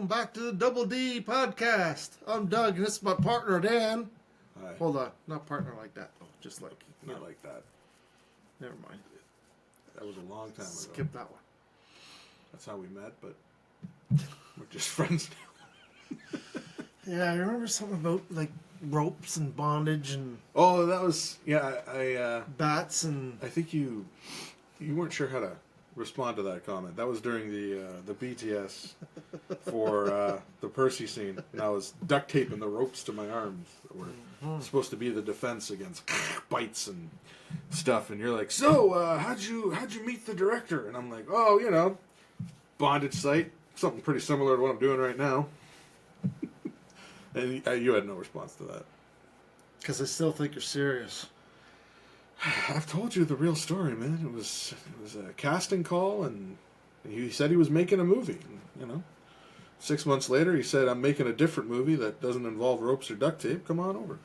welcome back to the Double D podcast. I'm Doug, and this is my partner, Dan. Hi. Hold on, not partner like that, though. Just like... Not like that. Never mind. That was a long time ago. Skip that one. That's how we met, but we're just friends now. Yeah, I remember something about, like, ropes and bondage and... Oh, that was... Yeah, I bats and... I think you weren't sure how to respond to that comment. That was during the BTS for the Percy scene. And I was duct taping the ropes to my arms that were supposed to be the defense against bites and stuff. And you're like, so, how'd you meet the director? And I'm like, oh, you know, bondage site. Something pretty similar to what I'm doing right now. And you had no response to that. Because I still think you're serious. I've told you the real story, man. It was a casting call, and he said he was making a movie. And, you know, 6 months later, he said, I'm making a different movie that doesn't involve ropes or duct tape. Come on over.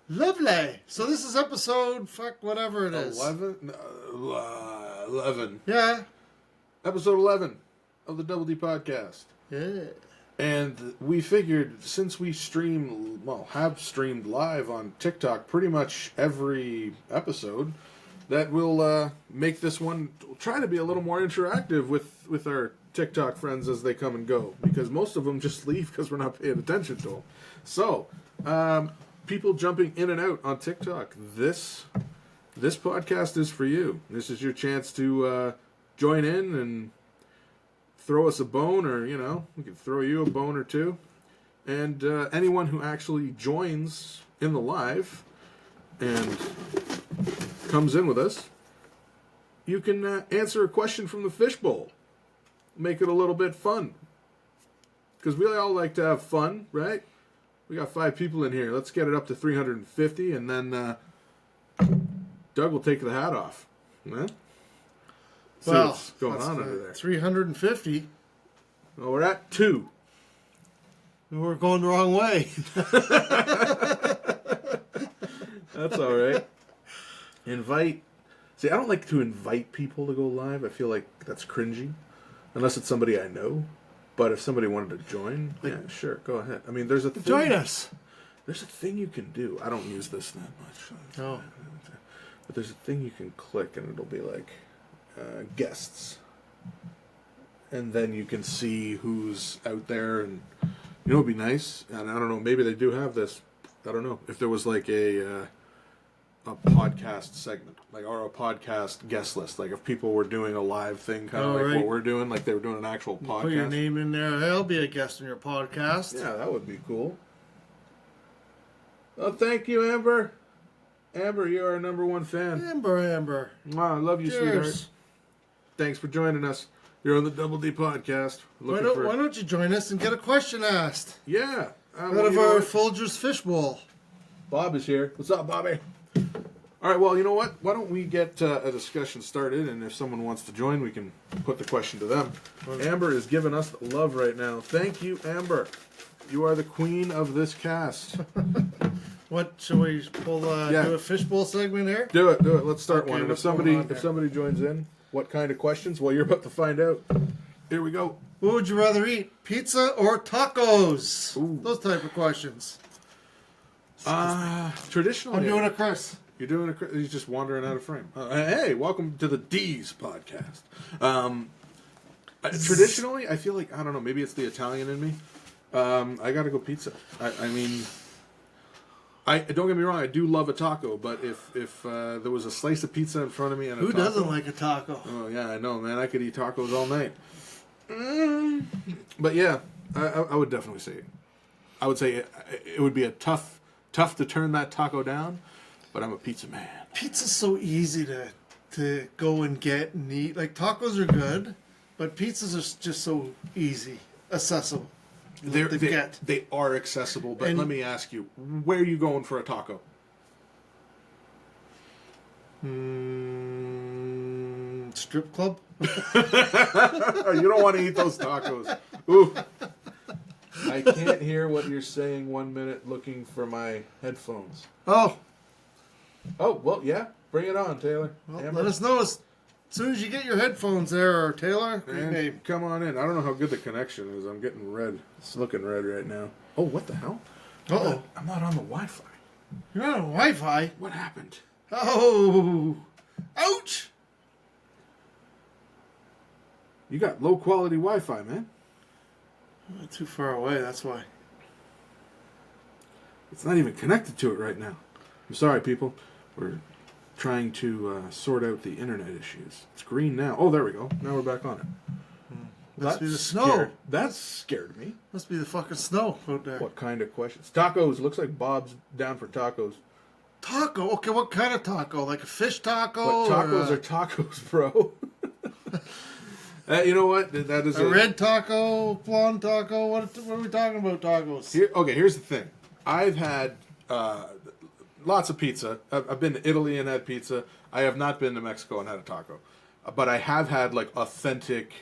Lovely. So this is episode, whatever it is. 11. Yeah. Episode 11 of the Double D podcast. Yeah. And we figured, since we have streamed live on TikTok pretty much every episode, that we'll make this one try to be a little more interactive with our TikTok friends as they come and go. Because most of them just leave because we're not paying attention to them. So, people jumping in and out on TikTok, this podcast is for you. This is your chance to join in and throw us a bone, or, you know, we can throw you a bone or two. And anyone who actually joins in the live and comes in with us, you can answer a question from the Fishbowl. Make it a little bit fun. Because we all like to have fun, right? We got 5 people in here. Let's get it up to 350, and then Doug will take the hat off. Huh? See what's going on under there. 350. Well, we're at 2. We're going the wrong way. That's all right. See, I don't like to invite people to go live. I feel like that's cringy. Unless it's somebody I know. But if somebody wanted to join, yeah, sure, go ahead. I mean, there's a thing. Join us. There's a thing you can do. I don't use this that much. Oh. But there's a thing you can click, and it'll be like, guests, and then you can see who's out there, and you know, it'd be nice. And I don't know, maybe they do have this. I don't know if there was like a podcast segment, like, or a podcast guest list, like if people were doing a live thing, kind of like what we're doing, like they were doing an actual podcast. Put your name in there. I'll be a guest on your podcast. Yeah, that would be cool. Well, thank you, Amber. Amber, you are our number 1 fan. Amber. Wow, I love you, sweetheart. Thanks for joining us. You're on the Double D podcast. Why don't you join us and get a question asked? Yeah. Out of our Folgers Fishbowl. Bob is here. What's up, Bobby? All right, well, you know what? Why don't we get a discussion started, and if someone wants to join, we can put the question to them. Amber is giving us the love right now. Thank you, Amber. You are the queen of this cast. What, should we do a Fishbowl segment here? Do it. Let's start one. And if somebody joins in, what kind of questions? Well, you're about to find out. Here we go. What would you rather eat, pizza or tacos? Ooh. Those type of questions. Traditionally, I'm doing a Chris. You're doing a Chris. He's just wandering out of frame. Hey, welcome to the D's podcast. Traditionally, I feel like, I don't know, maybe it's the Italian in me. I gotta go pizza. I mean, don't get me wrong, I do love a taco, but if there was a slice of pizza in front of me and a taco... Who doesn't like a taco? Oh, yeah, I know, man. I could eat tacos all night. But yeah, I would definitely say... I would say it would be a tough to turn that taco down, but I'm a pizza man. Pizza's so easy to go and get and eat. Like, tacos are good, but pizzas are just so easy, accessible. They are accessible, but let me ask you, where are you going for a taco? Strip club? You don't want to eat those tacos. Ooh. I can't hear what you're saying 1 minute looking for my headphones. Oh, well, yeah. Bring it on, Taylor. Well, let us know. As soon as you get your headphones there, Taylor, great And name. come on in. I don't know how good the connection is. I'm getting red. It's looking red right now. Oh, what the hell? Uh-oh. I'm not on the Wi-Fi. You're not on Wi-Fi. What happened? Oh. Ouch. You got low quality Wi-Fi, man. Not too far away, that's why. It's not even connected to it right now. I'm sorry, people. We're trying to sort out the internet issues. It's green now. Oh, there we go. Now we're back on it. Must be the snow. Scared. That scared me. Must be the fucking snow out there. What kind of questions? Tacos. Looks like Bob's down for tacos. Taco? Okay, what kind of taco? Like a fish taco? But tacos or are tacos, bro. You know what? That is a red taco, blonde taco? What are we talking about tacos? Here's the thing. I've had lots of pizza. I've been to Italy and had pizza. I have not been to Mexico and had a taco. But I have had, like, authentic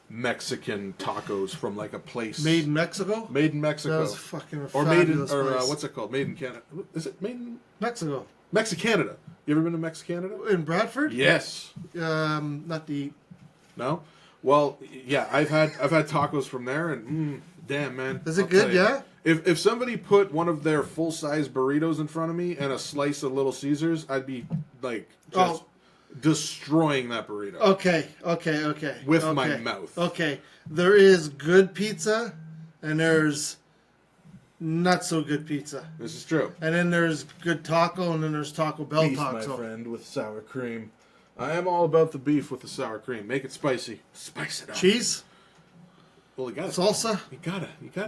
Mexican tacos from, like, a place. Made in Mexico? Made in Mexico. That was fucking or made in, fabulous or place. what's it called? Made in Canada. Is it made in Mexico. Mexicanada? You ever been to Mexicanada? In Bradford? Yes. Not to eat. No? Well, yeah, I've had tacos from there, and damn, man. Is it I'll good? tell you. Yeah? If somebody put one of their full-size burritos in front of me and a slice of Little Caesars, I'd be, like, just destroying that burrito. Okay. With my mouth. Okay. There is good pizza, and there's not so good pizza. This is true. And then there's good taco, and then there's Taco Bell Beef, taco. my friend, with sour cream. I am all about the beef with the sour cream. Make it spicy. Spice it up. Cheese? Well, you got Salsa? You gotta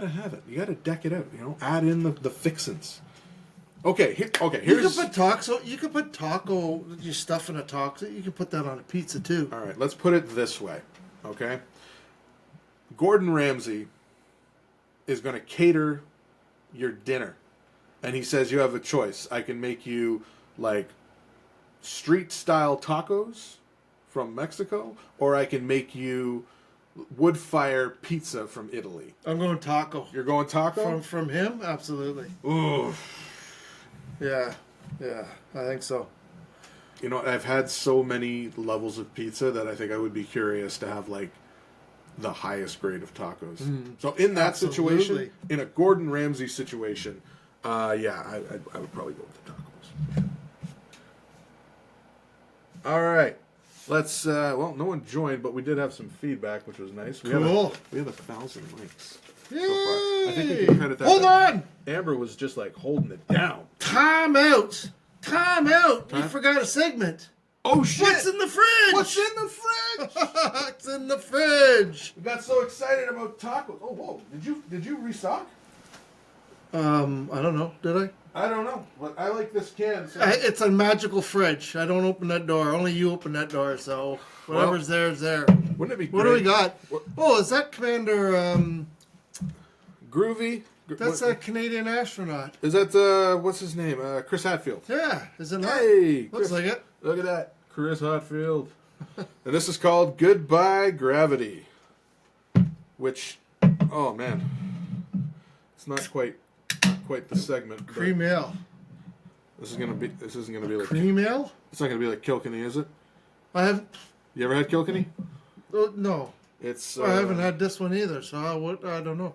have it. You gotta deck it out. You know, add in the fixins. Okay, here's. You could put taco. You stuff in a taco. You could put that on a pizza too. All right, let's put it this way. Okay, Gordon Ramsay is going to cater your dinner, and he says you have a choice. I can make you like street style tacos from Mexico, or I can make you wood fire pizza from Italy. I'm going taco. You're going taco? From him? Absolutely. Ooh. Yeah, I think so. You know, I've had so many levels of pizza that I think I would be curious to have, like, the highest grade of tacos. So in that situation, in a Gordon Ramsay situation, I would probably go with the tacos. All right. Let's, no one joined, but we did have some feedback, which was nice. We Cool. We have 1,000 likes. Yay! So far. I think we can credit that. Hold on! Amber was just like holding it down. Time out! You forgot a segment. Oh shit! What's in the fridge? What's in the fridge? What's in the fridge? We got so excited about tacos. Oh whoa! Did you restock? I don't know. Did I? I don't know, but I like this can. So. It's a magical fridge. I don't open that door. Only you open that door. So whatever's there is there. Wouldn't it be? What great? do we got? Oh, is that Commander? Groovy. That's a Canadian astronaut. Is that what's his name? Chris Hadfield. Yeah, is it not? Hey, Looks Chris, like it. Look at that, Chris Hadfield. And this is called Goodbye Gravity, which, oh man, it's not quite the segment. Cream ale. This isn't gonna be like Cream ale? It's not gonna be like Kilkenny, is it? I haven't. You ever had Kilkenny? No. It's. I haven't had this one either, so I don't know.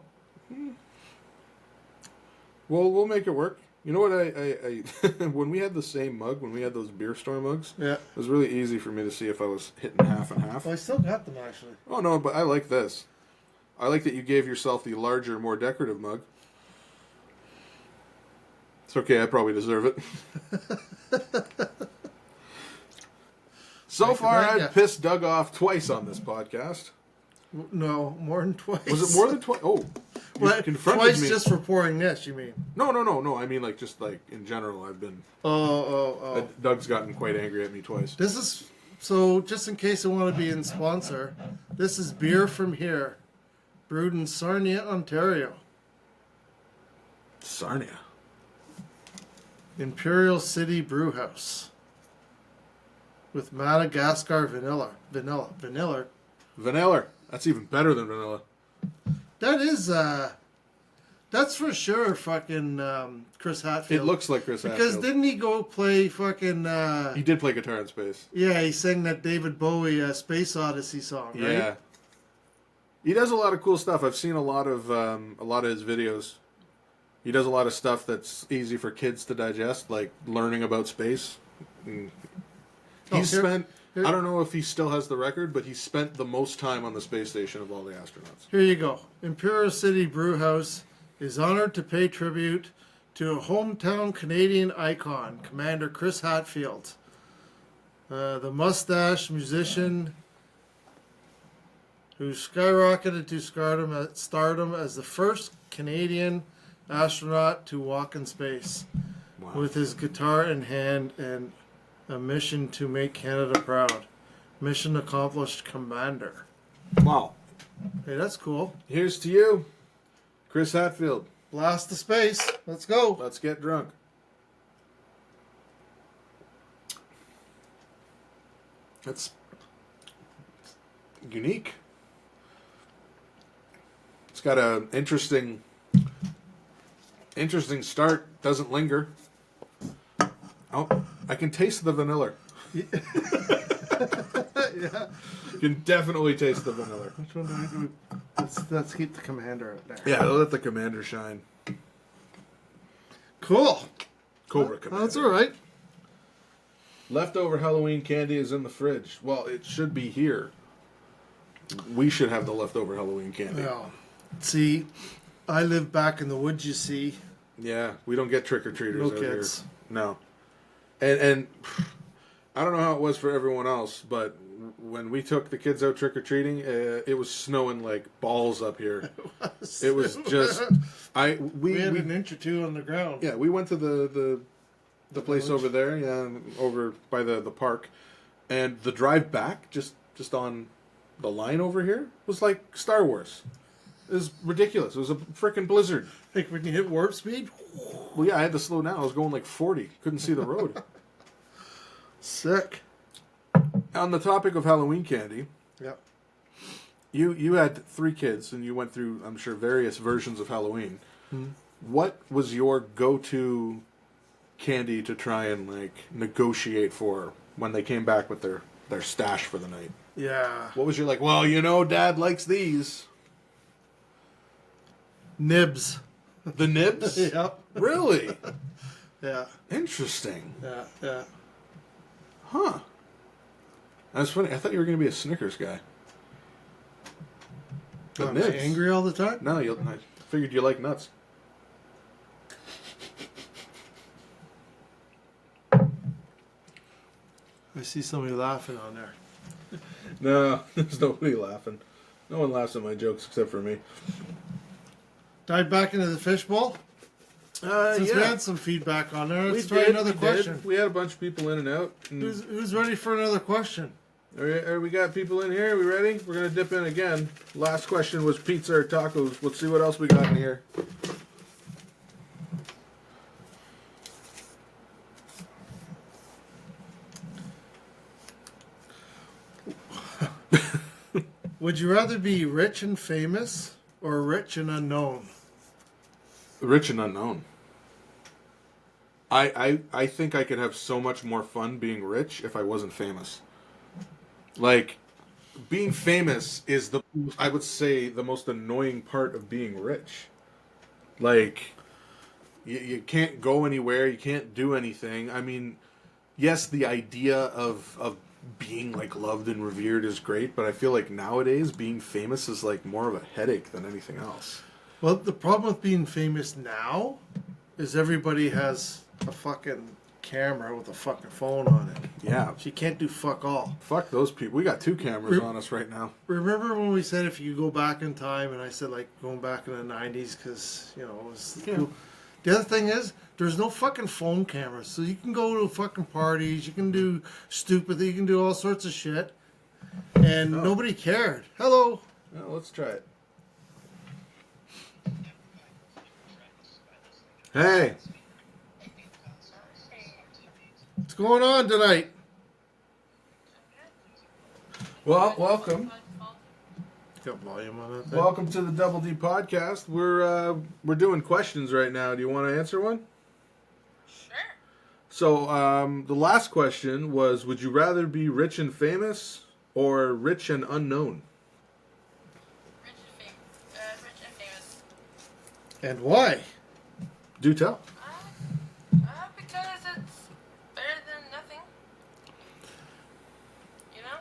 Well, we'll make it work. You know what? I when we had the same mug, when we had those beer store mugs, Yeah. it was really easy for me to see if I was hitting half and half. Well, I still got them actually. Oh no, but I like this. I like that you gave yourself the larger, more decorative mug. It's okay. I probably deserve it. So far, I've pissed Doug off twice on this podcast. No, more than twice. Was it more than twice? Oh, you confronted twice me. just for pouring this, you mean? No. I mean, like, just like in general, I've been. Oh. Doug's gotten quite angry at me twice. This is so. Just in case I want to be in sponsor, this is beer from here, brewed in Sarnia, Ontario. Sarnia. Imperial City Brew House. With Madagascar vanilla. Vanilla. That's even better than vanilla. That That's for sure fucking Chris Hadfield. It looks like Chris Because Hadfield. didn't he go play fucking... He did play guitar in space. Yeah, he sang that David Bowie Space Odyssey song, right? Yeah. He does a lot of cool stuff. I've seen a lot of his videos. He does a lot of stuff that's easy for kids to digest, like learning about space. I don't know if he still has the record, but he spent the most time on the space station of all the astronauts. Here you go. Imperial City Brewhouse is honored to pay tribute to a hometown Canadian icon, Commander Chris Hadfield. The mustache musician who skyrocketed to stardom as the first Canadian astronaut to walk in space. Wow. With his guitar in hand and a mission to make Canada proud. Mission accomplished, Commander. Wow. Hey, that's cool. Here's to you, Chris Hadfield. Blast the space. Let's go. Let's get drunk. That's unique. It's got an interesting start. Doesn't linger. Oh, I can taste the vanilla. Yeah. You can definitely taste the vanilla. Which one do we do? Let's keep the Commander out there. Yeah, let the Commander shine. Cool. Cobra Commander. That's all right. Leftover Halloween candy is in the fridge. Well, it should be here. We should have the leftover Halloween candy. Well, see, I live back in the woods, you see. Yeah, we don't get trick-or-treaters No out kids. here. No. And I don't know how it was for everyone else, but when we took the kids out trick-or-treating, it was snowing like balls up here. It was just... We had an inch or two on the ground. Yeah, we went to the place over there, yeah, over by the park, and the drive back, just on the line over here, was like Star Wars. It was ridiculous. It was a freaking blizzard. Like when you hit warp speed? Well, yeah, I had to slow down. I was going like 40. Couldn't see the road. Sick. On the topic of Halloween candy, Yep. you had 3 kids, and you went through, I'm sure, various versions of Halloween. Hmm. What was your go-to candy to try and like negotiate for when they came back with their stash for the night? Yeah. What was your like, well, Dad likes these. Nibs. The nibs? Yep. Really? Yeah. Interesting. Yeah. Huh. That's funny. I thought you were going to be a Snickers guy. The Am I angry all the time? No, I figured you like nuts. I see somebody laughing on there. No, there's nobody laughing. No one laughs at my jokes except for me. Dive back into the fishbowl? Since we yeah. had some feedback on there, let's We try did, another we question. did. We had a bunch of people in and out. And Who's ready for another question? we got people in here. We ready? We're going to dip in again. Last question was pizza or tacos. Let's see what else we got in here. Would you rather be rich and famous or rich and unknown? Rich and unknown. I think I could have so much more fun being rich if I wasn't famous. Like, being famous is I would say, the most annoying part of being rich. Like, you can't go anywhere, you can't do anything. I mean, yes, the idea of being like loved and revered is great, but I feel like nowadays being famous is like more of a headache than anything else. Well, the problem with being famous now is everybody has a fucking camera with a fucking phone on it. Yeah. So you can't do fuck all. Fuck those people. We got 2 cameras on us right now. Remember when we said if you go back in time, and I said like going back in the 90s because, it was cool. The other thing is, there's no fucking phone cameras. So you can go to fucking parties, you can do stupid, you can do all sorts of shit. And nobody cared. Hello. Well, let's try it. Hey. What's going on tonight? Well, welcome. Got volume on that thing. Welcome to the Double D podcast. We're doing questions right now. Do you want to answer one? Sure. So the last question was: would you rather be rich and famous or rich and unknown? Rich and famous. And why? Do tell. Because it's better than nothing. You know?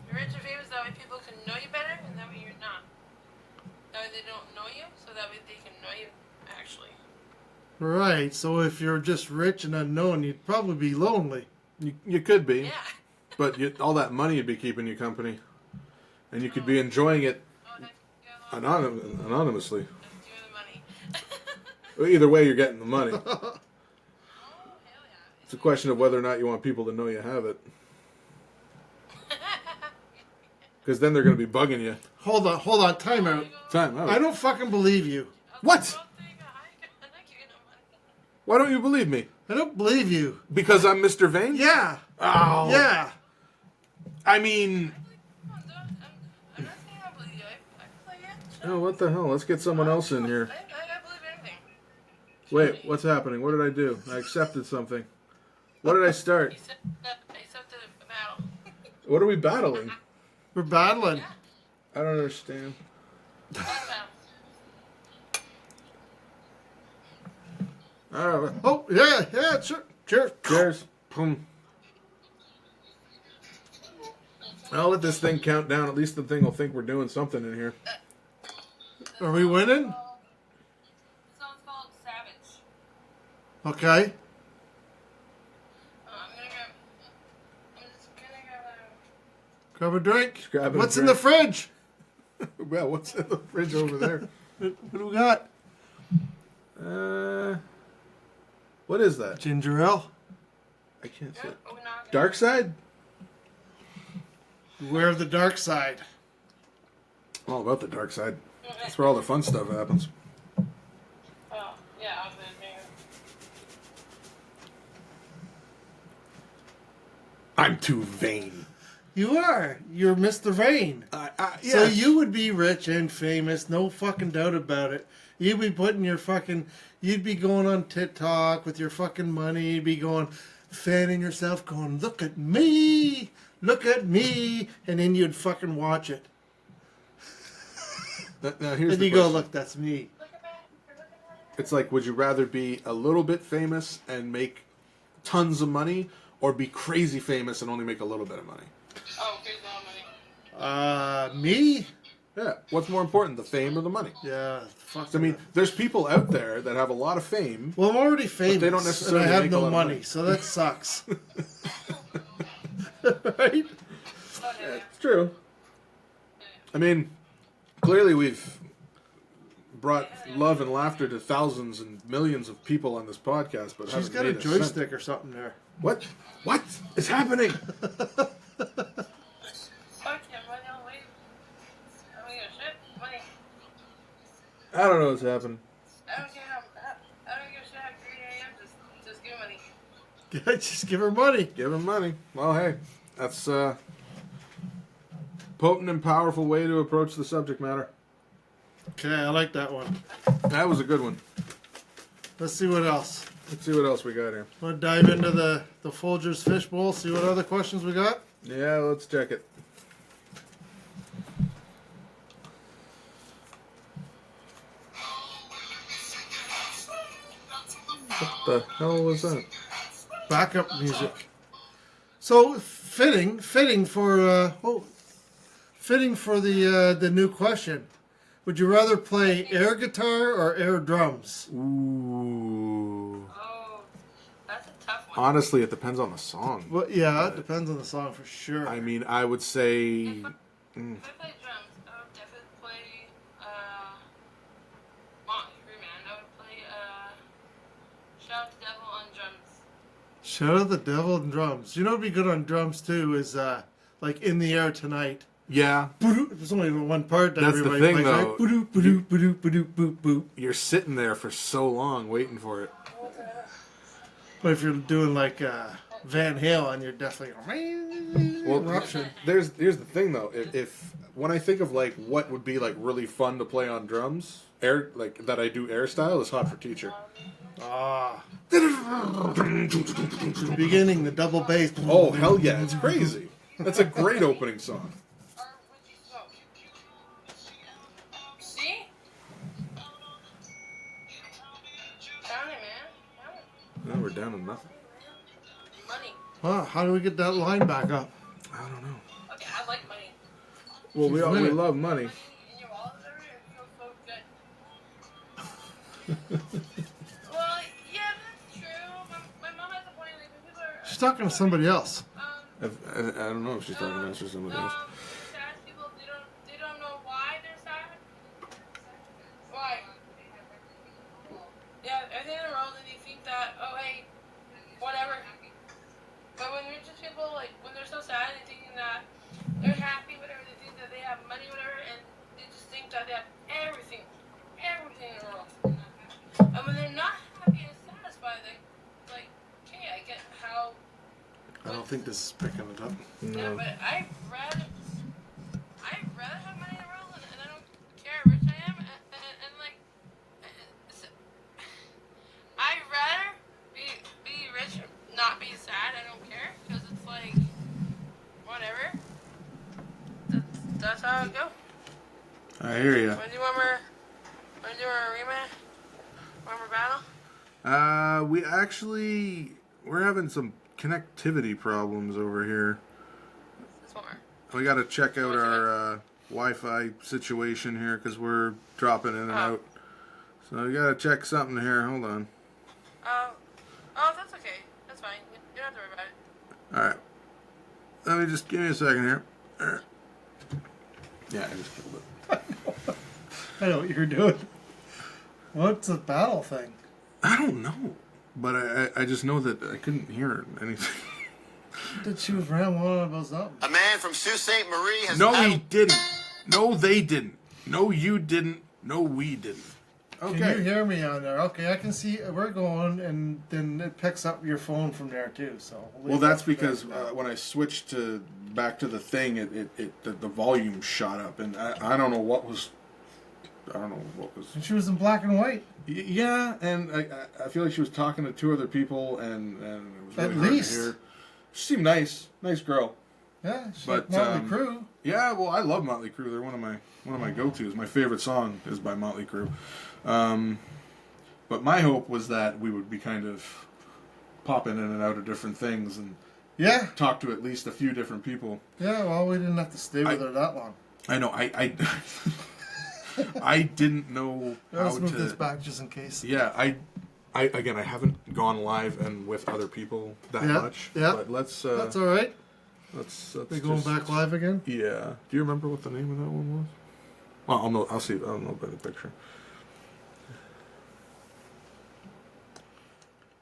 You're rich and famous, that way people can know you better, and that way you're not. That way they don't know you, so that way they can know you, actually. Right. So if you're just rich and unknown, you'd probably be lonely. You could be, Yeah. but all that money would be keeping you company, and you could be enjoying it Oh, heck, you got a lot of anonymously. Let's do the money. Either way, you're getting the money. Oh, hell yeah. It's a question of whether or not you want people to know you have it, because then they're going to be bugging you. Hold on. Time out. Time out. I don't fucking believe you. What? Why don't you believe me? I don't believe you. Because I'm Mr. Vane? Yeah. Oh. Yeah. I mean, I'm not saying I believe you. I believe it. oh, what the hell? Let's get someone else in here. I believe anything. Wait, what's happening? What did I do? I accepted something. What did I start? I accepted a battle. What are we battling? We're battling. I don't understand. Oh, yeah, sure. Cheers. Cheers. Boom. I'll let this thing count down. At least the thing will think we're doing something in here. Are we winning? This song's called Savage. Okay. I'm just gonna grab Grab a drink. Just grab a What's in drink. the fridge? Well, what's in the fridge over there? What do we got? What is that? Ginger ale. I can't see it. a... Dark side? Beware of the dark side. All about the dark side. That's where all the fun stuff happens. Oh, yeah, I was gonna I'm too vain. You are. You're Mr. Vane. So you would be rich and famous, no fucking doubt about it. You'd be putting your fucking... You'd be going on TikTok with your fucking money. You'd be going, fanning yourself, going, look at me, and then you'd fucking watch it. Now here's And the you go, question. look, that's me. look at that. You're looking at it. It's like, would you rather be a little bit famous and make tons of money, or be crazy famous and only make a little bit of money? Oh, here's the money. Me? Yeah. What's more important, the fame or the money? Yeah, fuck. I mean, there's people out there that have a lot of fame. well, I'm already famous, they don't necessarily and I have make a lot no of money, money. so that sucks. Right? Oh, yeah. It's true. I mean, clearly we've brought love and laughter to thousands and millions of people on this podcast, but She's haven't got a made cent. joystick or something there. What? What is happening? Fuck yeah, money on wait. I'm gonna shit. Money. I don't know what's happening. I don't care how. I don't give a shit how greedy I am. Just give me money. Just give her money. Give him money. Well, hey, that's a potent and powerful way to approach the subject matter. Okay, I like that one. That was a good one. Let's see what else. Let's see what else we got here. Want to dive into the Folgers Fishbowl, see what other questions we got? Yeah, let's check it. What the hell was that? Backup music. So fitting for the new question. Would you rather play air guitar or air drums? Ooh. Oh, that's a tough one. Honestly, it depends on the song. Well, yeah, it depends on the song for sure. I mean, I would say. If I play drums, I would definitely play, Motley Man. I would play, Shout Out the Devil on drums. Shout out the devil and drums. You know what'd be good on drums too is like In the Air Tonight. Yeah, There's only one part that That's the everybody thing, plays, though. right? Boop, boop, boop, boop, boop, boop. you're sitting there for so long waiting for it. But if you're doing like Van Halen, you're definitely Well, eruption. here's the thing though. If when I think of like what would be like really fun to play on drums, air like that I do air style is Hot for Teacher. Ah. Beginning, the double bass. Oh hell yeah, it's crazy. That's a great opening song. See? Found it, man. Found it. No, we're down to nothing. Money. Huh, how do we get that line back up? I don't know. Okay, I like money. Well, we Money. love money. Money in your wallet every year feels so good. Well, yeah, that's true. My mom has a point. Like, when people are, She's talking to somebody else. I don't know if she's talking to us or somebody else. sad people, they don't know why they're sad. Why? Yeah, everything in the world, and you think that, oh hey, whatever. But when rich people, like, when they're so sad, they're thinking that they're happy, whatever, they think that they have money, whatever, and they just think that they have everything in the world. And when they're not happy and satisfied, like, okay, I get how. I don't think this is picking it up. Yeah, No. but I'd rather have money in the world, and I don't care how rich I am, and like, I'd rather be rich, not be sad. I don't care, because it's like, whatever. That's how it go. I hear ya. Wanna do one more rematch? One more battle? We're having some connectivity problems over here. This one more. We got to check out our Wi-Fi situation here because we're dropping in and out. So we got to check something here. Hold on. Oh, that's okay. That's fine. You don't have to worry about it. All right. Let me just give me a second here. All right. Yeah, I just killed it. I know what you're doing. What's the battle thing? I don't know, but I just know that I couldn't hear anything. That she was rambling on about something. A man from Sault Ste. Marie has No, he battled- didn't. No, they didn't. No, you didn't. No, we didn't. Can you Okay. hear me on there? Okay, I can see we're going, and then it picks up your phone from there too. So Well, that's because when I switched back to the thing, the volume shot up, and I don't know what was. I don't know what was. And she was in black and white. Yeah, and I feel like she was talking to two other people, and it was really At hard least. to hear. She seemed nice girl. Yeah, she's But, like Motley Crue. Yeah, well, I love Motley Crue. They're one of my go-tos. My favorite song is by Motley Crue. But my hope was that we would be kind of popping in and out of different things and Yeah, talk to at least a few different people. yeah. Well, we didn't have to stay with her that long. I know. I I didn't know how Let's move to. this back just in case. Yeah, I haven't gone live and with other people that Yeah, much. yeah. But let's That's all right. let's We're going just- back live again. Yeah. Do you remember what the name of that one was? Well, I'll know. I'll see. I'll know by the picture.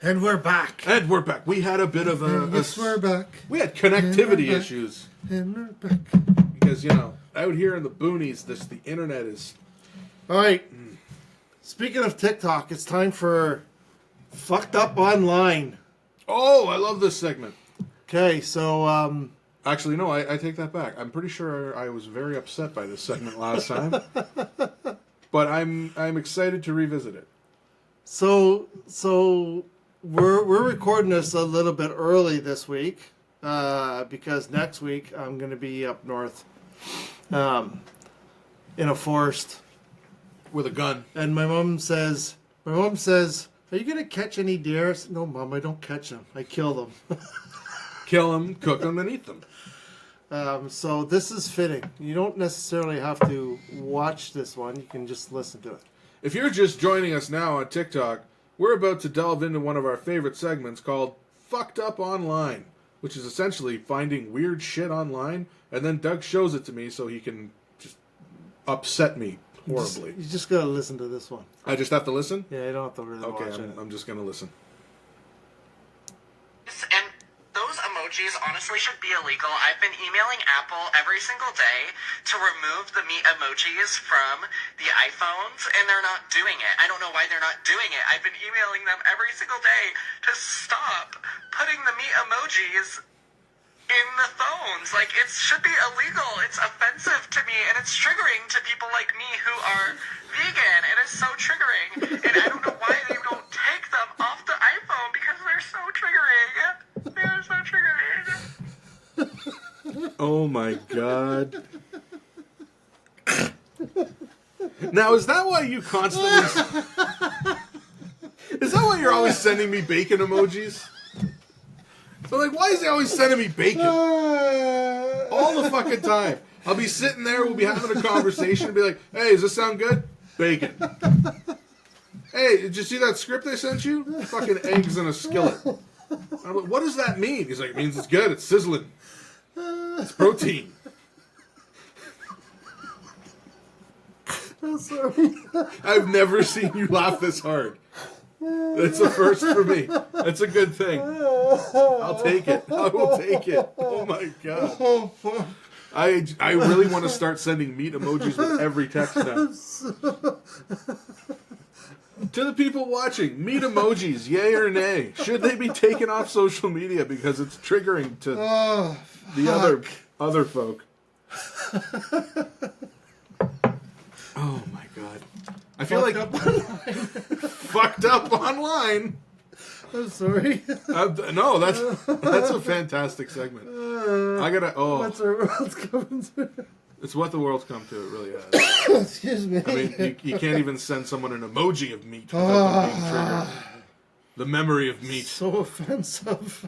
And we're back. And we're back. We had a bit of Yes, we're back. we had connectivity And we're back. issues And we're back. because out here in the boonies, the internet is. All right. Speaking of TikTok, it's time for Fucked Up Online. Oh, I love this segment. Okay, so Actually, no, I take that back. I'm pretty sure I was very upset by this segment last time, but I'm excited to revisit it. So we're recording this a little bit early this week because next week I'm going to be up north in a forest, With a gun. and my mom says, "Are you going to catch any deer?" I said, "No, Mom, I don't catch them. I kill them." Kill them, cook them, and eat them. So this is fitting. You don't necessarily have to watch this one. You can just listen to it. If you're just joining us now on TikTok, we're about to delve into one of our favorite segments called Fucked Up Online, which is essentially finding weird shit online, and then Doug shows it to me so he can just upset me horribly. You just got to listen to this one. I just have to listen? Yeah, you don't have to really Okay, watch it. I'm just going to listen. And those emojis honestly honestly should be illegal. I've been emailing Apple every single day to remove the meat emojis from the iPhones, and they're not doing it. I don't know why they're not doing it. I've been emailing them every single day to stop putting the meat emojis in the phones. Like, it should be illegal. It's offensive to me, and it's triggering to people like me who are vegan. It is so triggering, and I don't know why they don't take them off the iPhone, because they're so triggering. They are so triggering. Oh my god. Now, is that why you constantly... Is that why you're always sending me bacon emojis? So, like, why is he always sending me bacon? All the fucking time. I'll be sitting there, we'll be having a conversation, and be like, hey, does this sound good? Bacon. Hey, did you see that script I sent you? Fucking eggs in a skillet. I'm like, what does that mean? He's like, it means it's good, it's sizzling. It's protein. I'm sorry. I've never seen you laugh this hard. It's a first for me. That's a good thing. I'll take it. I will take it. Oh my god. Oh, fuck. I really want to start sending meat emojis with every text now. To the people watching, meat emojis, yay or nay? Should they be taken off social media because it's triggering to the other folk? Oh my god. I feel like fucked up online. I'm sorry. No, that's a fantastic segment. I gotta. Oh, What's our world's coming to? it's what the world's come to. It really has. Excuse me. I mean, you can't even send someone an emoji of meat without them being triggered. The memory of meat. So offensive.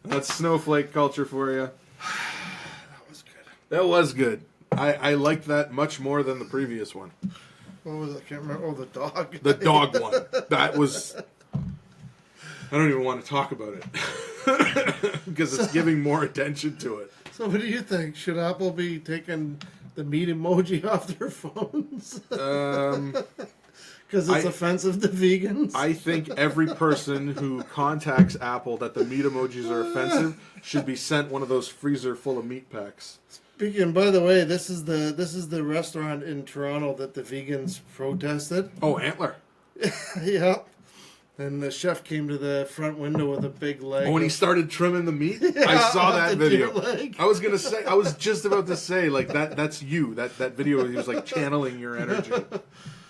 That's snowflake culture for you. That was good. That was good. I liked that much more than the previous one. What was it? I can't remember. Oh, the dog. The dog one. That was... I don't even want to talk about it. Because it's giving more attention to it. So what do you think? Should Apple be taking the meat emoji off their phones? Because it's offensive to vegans? I think every person who contacts Apple that the meat emojis are offensive should be sent one of those freezer full of meat packs. Speaking, by the way, this is the restaurant in Toronto that the vegans protested. Oh, Antler. Yeah. And the chef came to the front window with a big leg. Oh, when he started trimming the meat? I saw that the video. deer leg. I was just about to say, like, that's you. That video, he was, like, channeling your energy.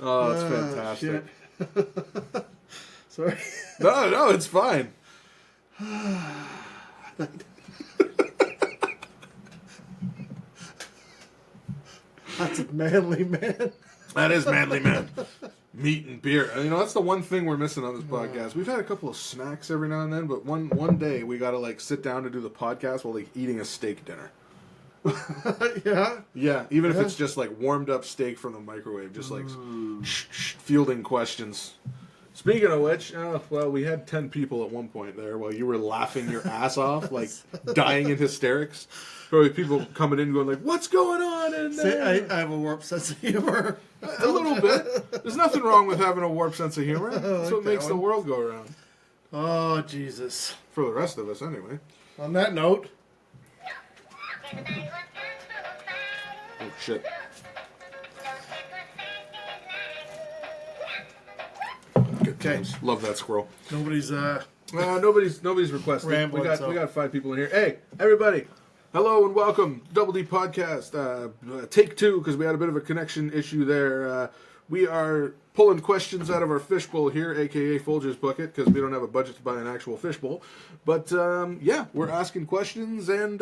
Oh, it's fantastic. Shit. Sorry. No, it's fine. That's a manly man. That is manly man. Meat and beer. You know, that's the one thing we're missing on this podcast. We've had a couple of snacks every now and then, but one day we got to, like, sit down to do the podcast while, like, eating a steak dinner. Yeah? Yeah, even if it's just, like, warmed up steak from the microwave. Just, like, fielding questions. Speaking of which, well, we had 10 people at one point there while you were laughing your ass off, like, dying in hysterics. Probably people coming in going like, what's going on in there? See, I have a warped sense of humor. A little bit. There's nothing wrong with having a warped sense of humor. That's what makes the world go around. Oh, Jesus. For the rest of us, anyway. On that note... Oh, shit. Good times. Love that squirrel. Nobody's Nobody's requesting. Rambling, we got 5 people in here. Hey, everybody. Hello and welcome. Double D Podcast. Take 2, because we had a bit of a connection issue there. We are pulling questions out of our fishbowl here, a.k.a. Folger's Bucket, because we don't have a budget to buy an actual fishbowl. But, yeah, we're asking questions and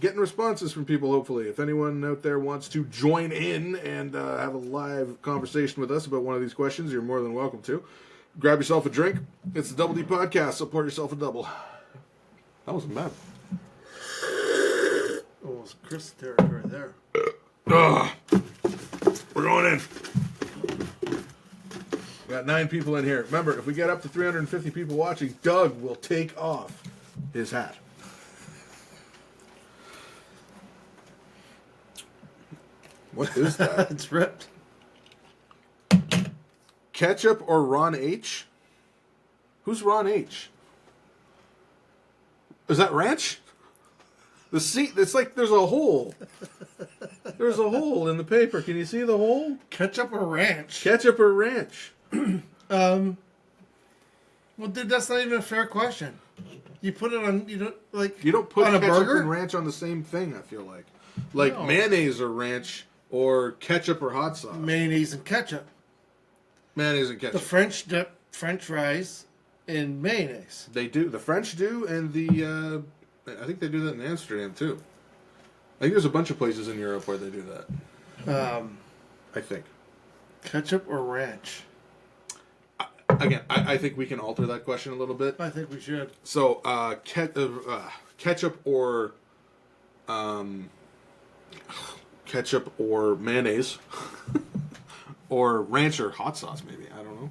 getting responses from people, hopefully. If anyone out there wants to join in and have a live conversation with us about one of these questions, you're more than welcome to. Grab yourself a drink. It's the Double D Podcast, so pour yourself a double. That wasn't bad. Almost Chris territory there. We're going in. We got 9 people in here. Remember, if we get up to 350 people watching, Doug will take off his hat. What is that? It's ripped. Ketchup or Ron H? Who's Ron H? Is that ranch? The seat, it's like there's a hole. There's a hole in the paper. Can you see the hole? Ketchup or ranch? Ketchup or ranch? Well, dude, that's not even a fair question. You put it on, you don't put on a ketchup burger? and ranch on the same thing, I feel like. Like No. mayonnaise or ranch or ketchup or hot sauce. Mayonnaise and ketchup. Mayonnaise and The ketchup. French dip French fries in mayonnaise. They do. The French do, and the I think they do that in Amsterdam too. I think there's a bunch of places in Europe where they do that. I think. Ketchup or ranch? Again, I think we can alter that question a little bit. I think we should. So, ketchup or mayonnaise, or ranch or hot sauce, maybe. I don't know.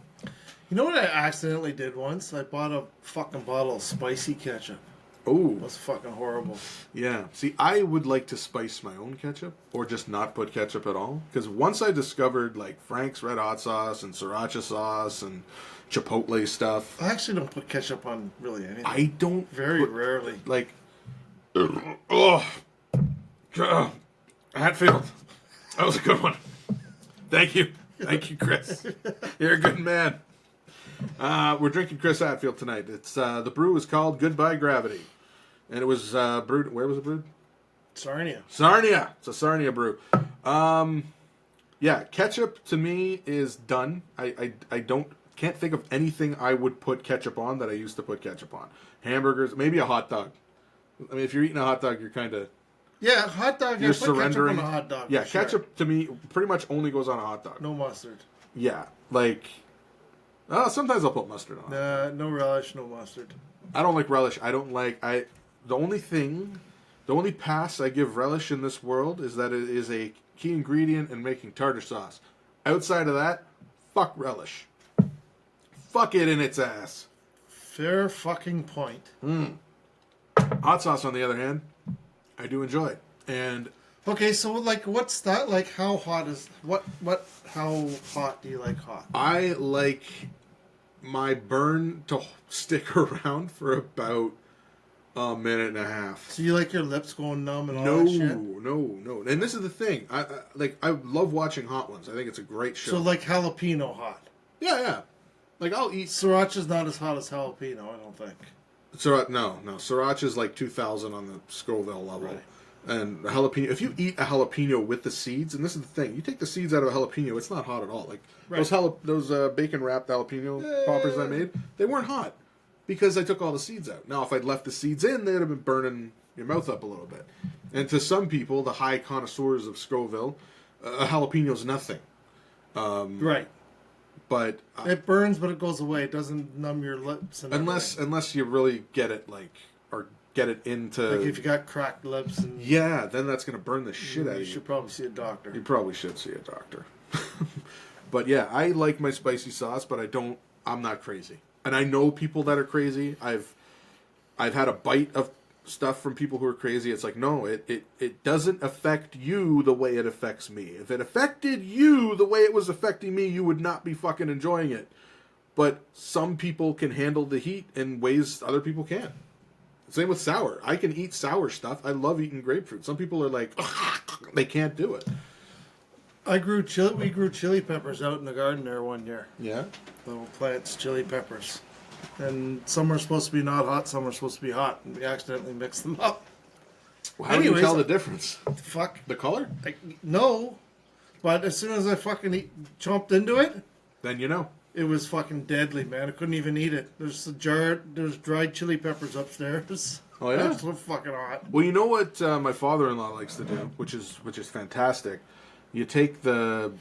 You know what I accidentally did once? I bought a fucking bottle of spicy ketchup. It Oh, was fucking horrible. yeah. See, I would like to spice my own ketchup, or just not put ketchup at all. Because once I discovered like Frank's Red Hot Sauce and Sriracha sauce and Chipotle stuff, I actually don't put ketchup on really anything. I don't Very put, rarely. like. Hatfield, that was a good one. Thank you, Chris. You're a good man. We're drinking Chris Hatfield tonight. It's the brew is called Goodbye Gravity, and it was brewed. Where was it brewed? Sarnia. Sarnia. It's a Sarnia brew. Yeah, ketchup to me is done. I can't think of anything I would put ketchup on that I used to put ketchup on. Hamburgers, maybe a hot dog. I mean, if you're eating a hot dog, you're kind of Yeah, hot dog. you're I put surrendering. ketchup on a hot dog. Yeah, for sure. ketchup to me pretty much only goes on a hot dog. No mustard. Yeah, like sometimes I'll put mustard on. No relish, no mustard. I don't like relish. I don't like the only pass I give relish in this world is that it is a key ingredient in making tartar sauce. Outside of that, fuck relish. Fuck it in its ass. Fair fucking point. Hot sauce, on the other hand, I do enjoy. And Okay, so like, what's that? Like, how hot is what? How hot do you like hot? I like my burn to stick around for about a minute and a half. So you like your lips going numb and all No, that shit? no. And this is the thing. I love watching Hot Ones. I think it's a great show. So like jalapeno hot. Yeah. Like I'll eat Sriracha's not as hot as jalapeno, I don't think. no. Sriracha's like 2,000 on the Scoville level. Right. And jalapeno, if you eat a jalapeno with the seeds, and this is the thing, you take the seeds out of a jalapeno, it's not hot at all. Like Right. those bacon wrapped jalapeno poppers I made, they weren't hot because I took all the seeds out. Now, if I'd left the seeds in, they'd have been burning your mouth up a little bit. And to some people, the high connoisseurs of Scoville, a jalapeno's nothing. Right. But It burns, but it goes away. It doesn't numb your lips. And everything. unless you really get it or get it into like if you got cracked lips and yeah, then that's gonna burn the shit out you of you. should probably see a doctor. You probably should see a doctor. But yeah, I like my spicy sauce, but I'm not crazy. And I know people that are crazy. I've had a bite of stuff from people who are crazy. It's like, no, it doesn't affect you the way it affects me. If it affected you the way it was affecting me, you would not be fucking enjoying it. But some people can handle the heat in ways other people can't. Same with sour. I can eat sour stuff. I love eating grapefruit. Some people are like, they can't do it. We grew chili peppers out in the garden there one year. Yeah? Little plants, chili peppers. And some are supposed to be not hot, some are supposed to be hot. And we accidentally mixed them up. Well, how do you Anyways, tell the difference? Fuck. The color? No. But as soon as I fucking chomped into it, Then you know. it was fucking deadly, man. I couldn't even eat it. There's dried chili peppers upstairs. Oh, yeah? That's so fucking hot. Well, you know what my father-in-law likes to do, which is fantastic. You take the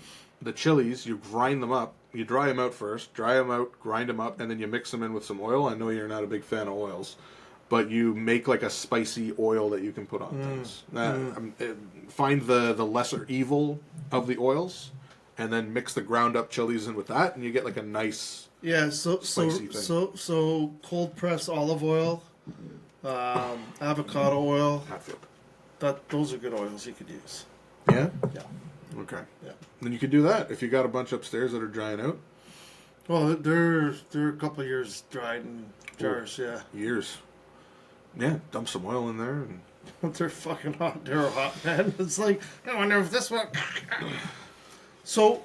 chilies, you grind them up, you dry them out first, grind them up, and then you mix them in with some oil. I know you're not a big fan of oils, but you make like a spicy oil that you can put on things. Find the lesser evil of the oils, and then mix the ground up chilies in with that, and you get like a nice Yeah, spicy thing. so cold press olive oil, avocado oil. Hatfield. Those are good oils you could use. Yeah? Yeah. Okay. Yeah. Then you could do that if you got a bunch upstairs that are drying out. Well, they're a couple of years dried in jars. Yeah. Years. Yeah, dump some oil in there. And... They're fucking hot. They're hot, man. It's like, I wonder if this one. So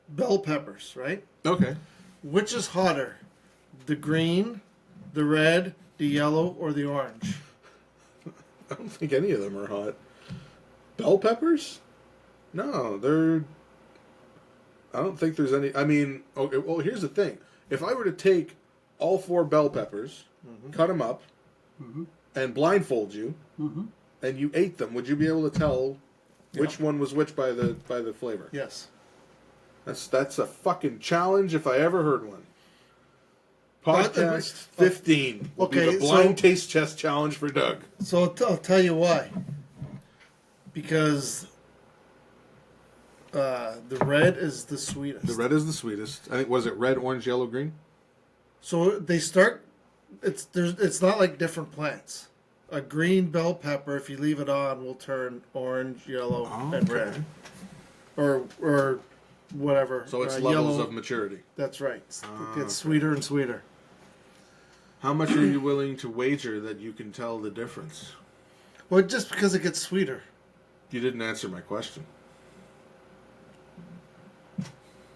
bell peppers, right? Okay. Which is hotter, the green, the red, the yellow, or the orange? I don't think any of them are hot. Bell peppers? No, they're... I don't think there's any... I mean, okay, well, here's the thing. If I were to take all 4 bell peppers, cut them up, and blindfold you, and you ate them, would you be able to tell which one was which by the flavor? Yes. That's a fucking challenge if I ever heard one. Podcast 15 will be the blind taste test challenge for Doug. So I'll tell you why. Because the red is the sweetest. The red is the sweetest. I think, was it red, orange, yellow, green? So they start. It's not like different plants. A green bell pepper, if you leave it on, will turn orange, yellow, and red, or whatever. So it's levels yellow. of maturity. That's right. It gets sweeter and sweeter. How much are you willing to wager that you can tell the difference? Well, just because it gets sweeter. You didn't answer my question.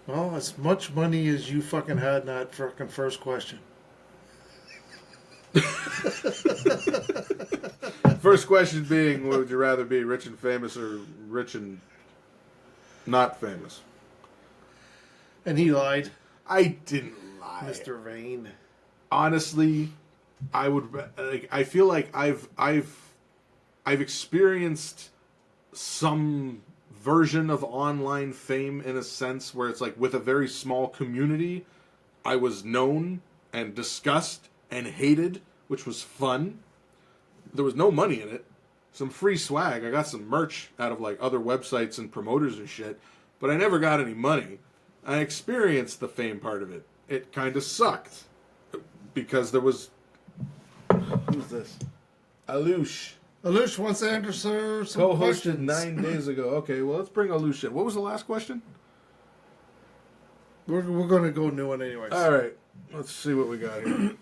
Well, as much money as you fucking had in that fucking first question. First question being, would you rather be rich and famous or rich and not famous? And he lied, I didn't lie. Mr. Vane. Honestly, I would. I feel like I've experienced some version of online fame in a sense where it's like with a very small community, I was known and discussed and hated, which was fun. There was no money in it. Some free swag. I got some merch out of like other websites and promoters and shit, but I never got any money. I experienced the fame part of it. It kind of sucked because there was... Who's this? Alush. Alush wants to answer some Co-hosted questions. 9 days ago. Okay, well, let's bring Alush in. What was the last question? We're going to go new one anyways. All right. Let's see what we got here.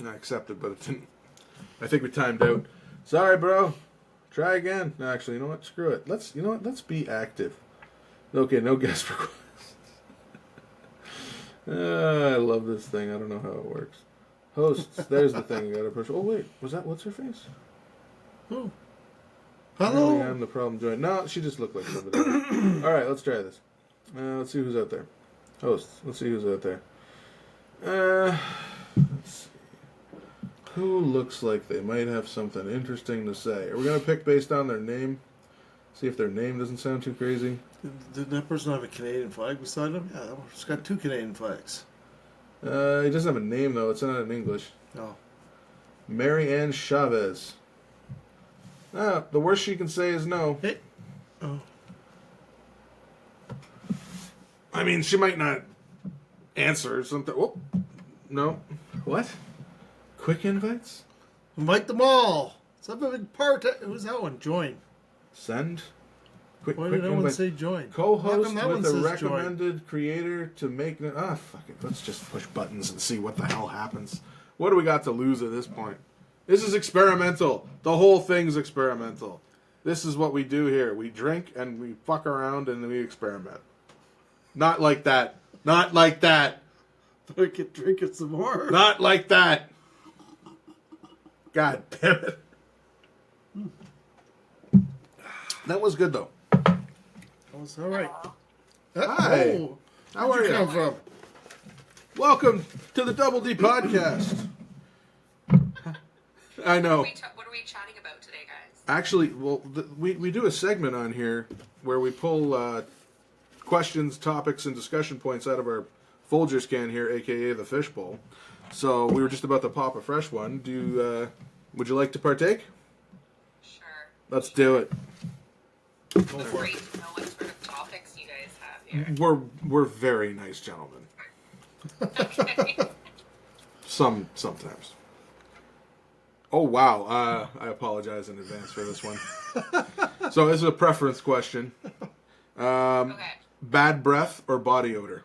I accepted, but it didn't. I think we timed out. Sorry, bro. Try again. No, actually, you know what? Screw it. Let's be active. Okay, no guest requests. I love this thing. I don't know how it works. Hosts. There's the thing. You gotta push. Oh wait, was that what's her face? Who? Hello. Hello. I'm the problem joint. No, she just looked like somebody. All right, let's try this. Let's see who's out there. Hosts. Let's see who's out there. Let's see. Who looks like they might have something interesting to say? Are we gonna pick based on their name? See if their name doesn't sound too crazy. Did that person have a Canadian flag beside him? Yeah, it's got 2 Canadian flags. He doesn't have a name though. It's not in English. No. Mary Ann Chavez. The worst she can say is no. Hey. Oh. I mean, she might not answer or something. Oh, no. What? Quick invites? Invite them all. It's a big part. Who's that one? Join. Send? Quick Why did that one invite. say join? Co-host How come with that a one says join? recommended creator to make... fuck it. Let's just push buttons and see what the hell happens. What do we got to lose at this point? This is experimental. The whole thing's experimental. This is what we do here. We drink and we fuck around and we experiment. Not like that. Not like that. I could drink it some more. Not like that. God damn it. That was good though. That was all right. Hi. Oh, How where'd are you you? come from? Welcome to the Double D podcast. I know. What are we chatting about today, guys? Actually, well, we do a segment on here where we pull questions, topics, and discussion points out of our Folgers can here, aka the Fishbowl. So we were just about to pop a fresh one. Would you like to partake? Sure. Let's do it. I'm great to know what sort of topics you guys have here. We're very nice gentlemen. Okay. Sometimes. Oh wow! I apologize in advance for this one. So this is a preference question. Okay. Bad breath or body odor?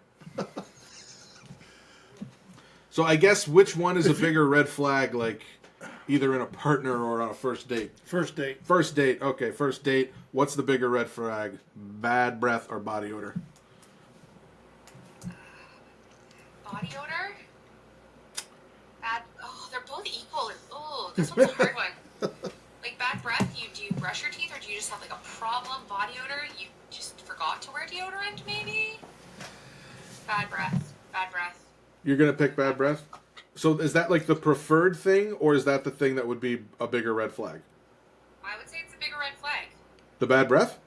So I guess which one is a bigger red flag, like either in a partner or on a first date? First date. First date. Okay, first date. What's the bigger red flag? Bad breath or body odor? Body odor? Bad. Oh, they're both equal. Oh, this one's a hard one. Like bad breath, do you brush your teeth or do you just have like a problem? Body odor, you just forgot to wear deodorant maybe? Bad breath. Bad breath. You're gonna pick bad breath? So is that like the preferred thing, or is that the thing that would be a bigger red flag? I would say it's a bigger red flag. The bad breath?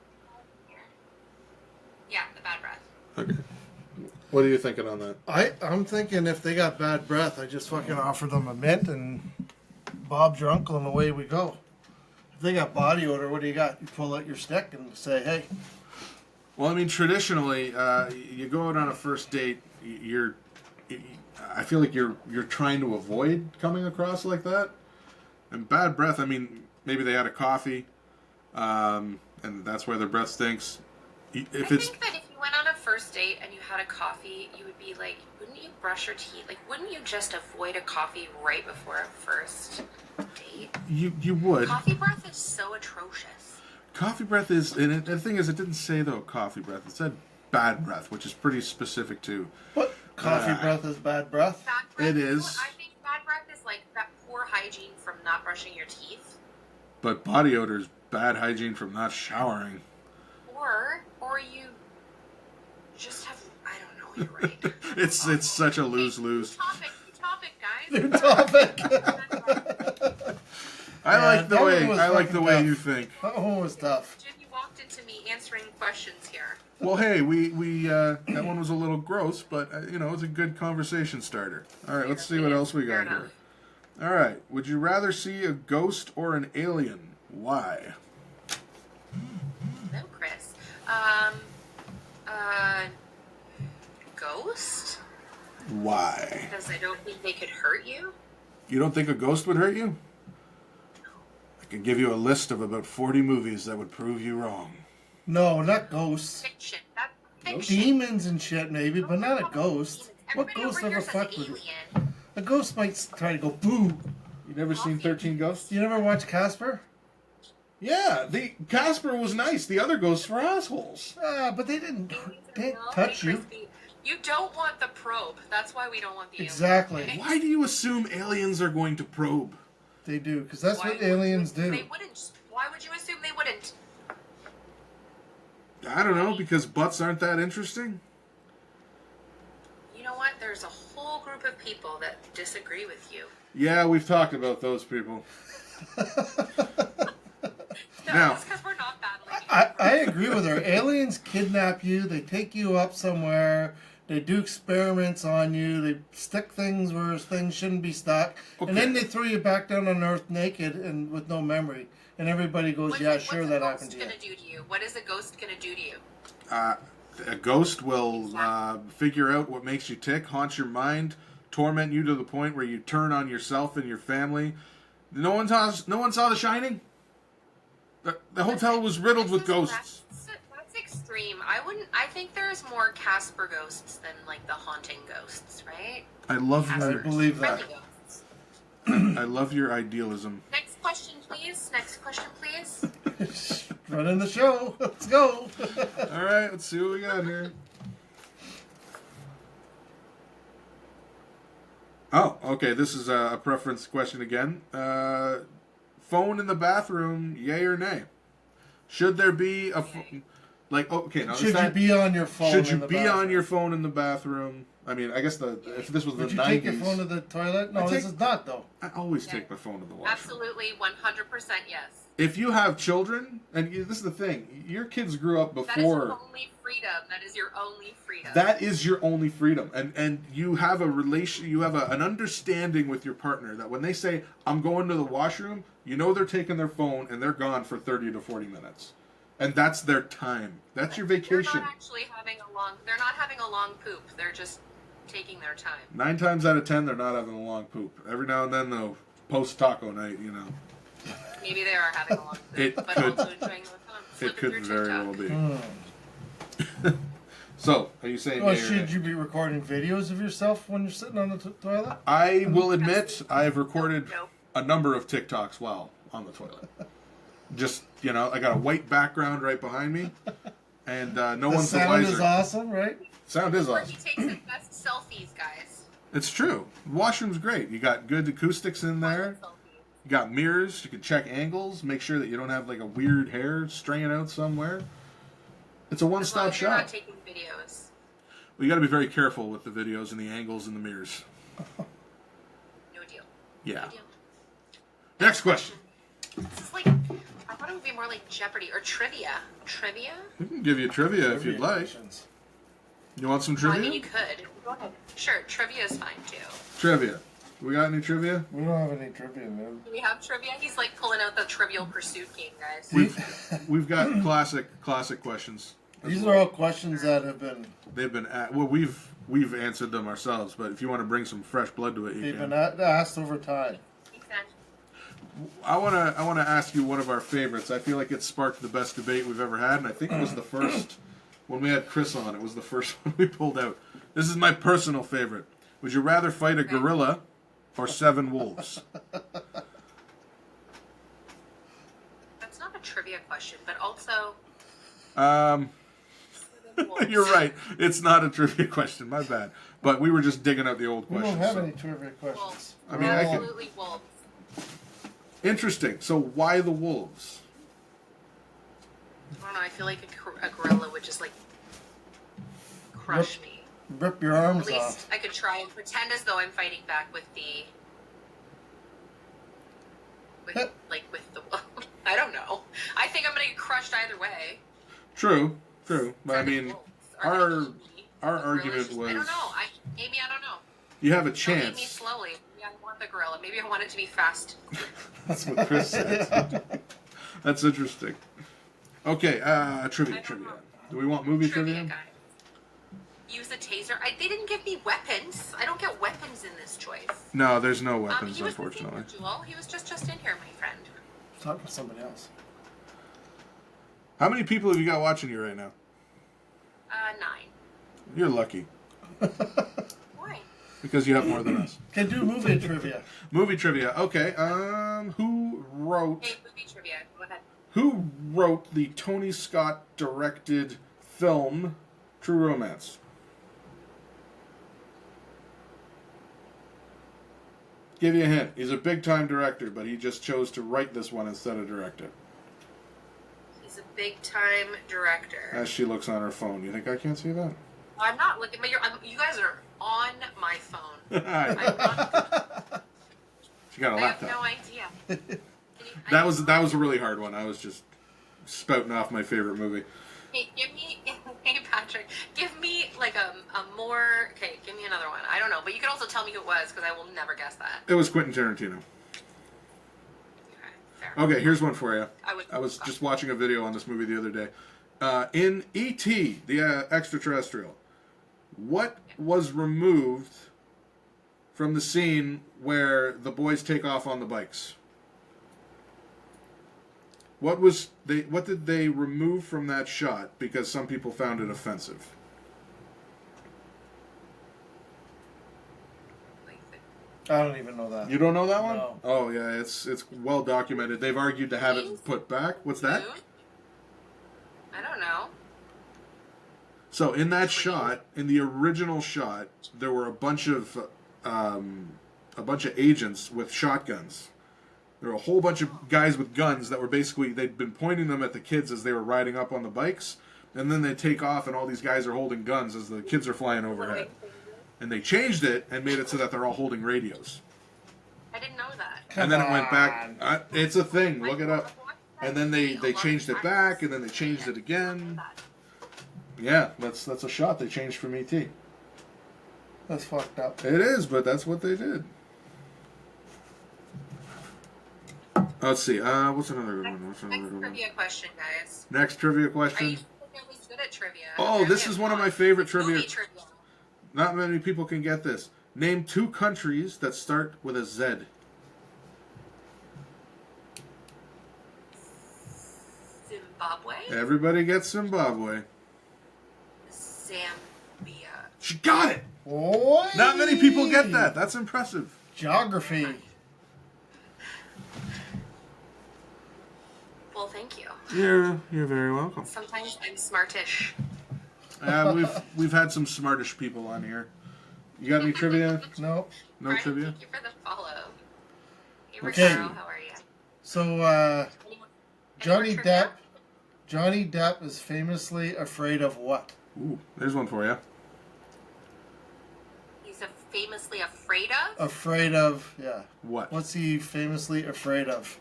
Yeah, the bad breath. Okay. What are you thinking on that? I'm thinking if they got bad breath, I just fucking offer them a mint and Bob's your uncle and away we go. If they got body odor, what do you got? You pull out your stick and say, hey. Well, I mean, traditionally, you go out on a first date, I feel like you're trying to avoid coming across like that. And bad breath, I mean, maybe they had a coffee, and that's why their breath stinks. I think that if you went on a first date and you had a coffee, you would be like, wouldn't you brush your teeth? Like, wouldn't you just avoid a coffee right before a first date? You would. Coffee breath is so atrocious. Coffee breath is, and the thing is, it didn't say though coffee breath. It said bad breath, which is pretty specific too. What? Coffee breath is bad breath? Bad breath, It is. Well, I think bad breath is like that poor hygiene from not brushing your teeth. But body odor is bad hygiene from not showering. Or you just have, I don't know, you're right. It's such a lose-lose. New topic, guys. New topic. I like the that way one was I like the fucking way tough. you think. That one was tough. Jim, you walked into me answering questions here. Well, hey, we that one was a little gross, but it's a good conversation starter. All right, let's see what else we got here. All right, would you rather see a ghost or an alien? Why? Hello, Chris. Ghost? Why? Because I don't think they could hurt you. You don't think a ghost would hurt you? I can give you a list of about 40 movies that would prove you wrong. No, not ghosts. Fiction. That's fiction. Demons and shit, maybe, but not a ghost. What Everybody ghost over ever here says fuck with you? alien. A ghost might try to go boo. You never seen 13 Ghosts? You never watch Casper? Yeah, the Casper was nice. The other ghosts were assholes. But they didn't No, touch you. Crispy. You don't want the probe. That's why we don't want the alien. Exactly. Why do you assume aliens are going to probe? They do, because that's Why what would you aliens assume do. They wouldn't. Why would you assume they wouldn't? I don't know, because butts aren't that interesting. You know what? There's a whole group of people that disagree with you. Yeah, we've talked about those people. No, Now- it's because we're not battling. I agree with her. Aliens kidnap you. They take you up somewhere. They do experiments on you. They stick things where things shouldn't be stuck. And then they throw you back down on Earth naked and with no memory. And everybody goes, What's yeah, a- sure, what's that a happened ghost to you. gonna do to you? What is a ghost gonna do to you? A ghost will figure out what makes you tick, haunt your mind, torment you to the point where you turn on yourself and your family. No one saw The Shining? The hotel was riddled with ghosts. That's extreme. I think there's more Casper ghosts than like the haunting ghosts, right? I love I your, believe that. Friendly ghosts. I love your idealism. Next question, please. Next question, please. Running the show. Let's go. All right, let's see what we got here. Oh, okay. This is a preference question again. Phone in the bathroom, yay or nay? Should there be a okay? Now, Should you be on your phone? should you in the be bathroom? on your phone in the bathroom? I mean, I guess if this was Would the you 90s, take your phone to the toilet? No, this is not though. I always take my phone to the washroom. Absolutely, 100% yes. If you have children, and this is the thing, your kids grew up That is before. your only freedom. That is your only freedom. That is your only freedom, and you have an understanding with your partner that when they say I'm going to the washroom, you know they're taking their phone and they're gone for 30 to 40 minutes, and that's their time. That's your vacation. They're not actually having a long. They're not having a long poop. They're just taking their time. 9 times out of 10, they're not having a long poop. Every now and then, though, post taco night, Maybe they are having a long poop, It but could- also enjoying the fun. it could very well be. So, are you saying? Well, should you be recording videos of yourself when you're sitting on the toilet? I will admit I've recorded Nope. a number of TikToks while on the toilet. Just, I got a white background right behind me, and no The one's the sound wiser. is awesome, right? Sound is Where awesome. he takes the best selfies, guys. It's true. The washroom's great. You got good acoustics in there. Selfies. You got mirrors. You can check angles. Make sure that you don't have like a weird hair straying out somewhere. It's a As long one-stop as you're not shop. taking videos. Well, you got to be very careful with the videos and the angles and the mirrors. No deal. Yeah. No deal. Next question. This is like, I thought it would be more like Jeopardy or trivia. Trivia? We can give you trivia if you'd like. Questions. You want some Well, I mean, trivia? you could. Go ahead. Sure, trivia is fine too. Trivia. We got any trivia? We don't have any trivia, man. Do we have trivia? He's like pulling out the Trivial Pursuit game, guys. We've got classic questions. These are all questions that have been They've been we've answered them ourselves, but if you want to bring some fresh blood to it, you they've can. been asked over time. Exactly. I wanna ask you one of our favorites. I feel like it sparked the best debate we've ever had, and I think it was the first when we had Chris on. It was the first one we pulled out. This is my personal favorite. Would you rather fight a gorilla or 7 wolves? That's not a trivia question, but also. You're right. It's not a trivia question. My bad. But we were just digging out the old We questions. don't have so- any trivia questions. I mean, I can- Absolutely wolves. Interesting. So why the wolves? I don't know. I feel like a gorilla would just like crush me. Rip your At arms least off. I could try and pretend as though I'm fighting back with the. With the. I don't know. I think I'm gonna get crushed either way. True. But I Seven mean, wolves are gonna our eat me. our The gorilla's argument just- I don't was know. Maybe I don't know. you have a Don't eat me chance. slowly. Maybe I want the gorilla. Maybe I want it to be fast. That's what Chris said. That's interesting. Okay, trivia. Do we want movie trivia? Guy. Use a taser. They didn't give me weapons. I don't get weapons in this choice. No, there's no weapons, He was unfortunately. Jewel. He was just in here, my friend. Talk to somebody else. How many people have you got watching you right now? 9. You're lucky Why? because you have more than us. Can do movie trivia. Movie trivia. Okay. Who wrote? Hey, movie trivia. Go ahead. Who wrote the Tony Scott directed film True Romance? Give you a hint. He's a big time director, but he just chose to write this one instead of direct it. He's a big time director. As she looks on her phone. You think I can't see that? I'm not looking, but you guys are on my phone. I know. I'm not, She got a I have laptop. no idea. That was a really hard one. I was just spouting off my favorite movie. Hey, hey Patrick, give me like a more. Okay, give me another one. I don't know, but you can also tell me who it was because I will never guess that. It was Quentin Tarantino. Okay, fair. Okay, here's one for you. I was just watching a video on this movie the other day. In E.T., the extraterrestrial, what was removed from the scene where the boys take off on the bikes? What did they remove from that shot because some people found it offensive? I don't even know that. You don't know that one? No. Oh yeah, it's well documented. They've argued to have it put back. What's that? Moon? I don't know. So in that shot, in the original shot, there were a bunch of agents with shotguns. There were a whole bunch of guys with guns that were basically, they'd been pointing them at the kids as they were riding up on the bikes, and then they take off and all these guys are holding guns as the kids are flying overhead. And they changed it and made it so that they're all holding radios. I didn't know that. And then it went back. on. It's a thing. Look it up. And then they changed it back, and then they changed it again. Yeah, that's a shot they changed from E.T. That's fucked up. It is, but that's what they did. Let's see. What's another good one? Next trivia question, guys. Next trivia Are question. you really good at trivia? Oh, this is one of my favorite trivia. Movie trivia. Not many people can get this. Name 2 countries that start with a Z. Zimbabwe. Everybody gets Zimbabwe. Zambia. She got it. Oi! Not many people get that. That's impressive. Geography. Well, thank you. You're very welcome. Sometimes I'm smartish. We've had some smartish people on here. You got any trivia? No. No Brian, trivia? thank you for the follow. Hey, Let's Ricardo, see. how are you? So, Any Johnny more trivia? Johnny Depp is famously afraid of what? Ooh, there's one for you. He's famously afraid of? Afraid of, yeah. What? What's he famously afraid of?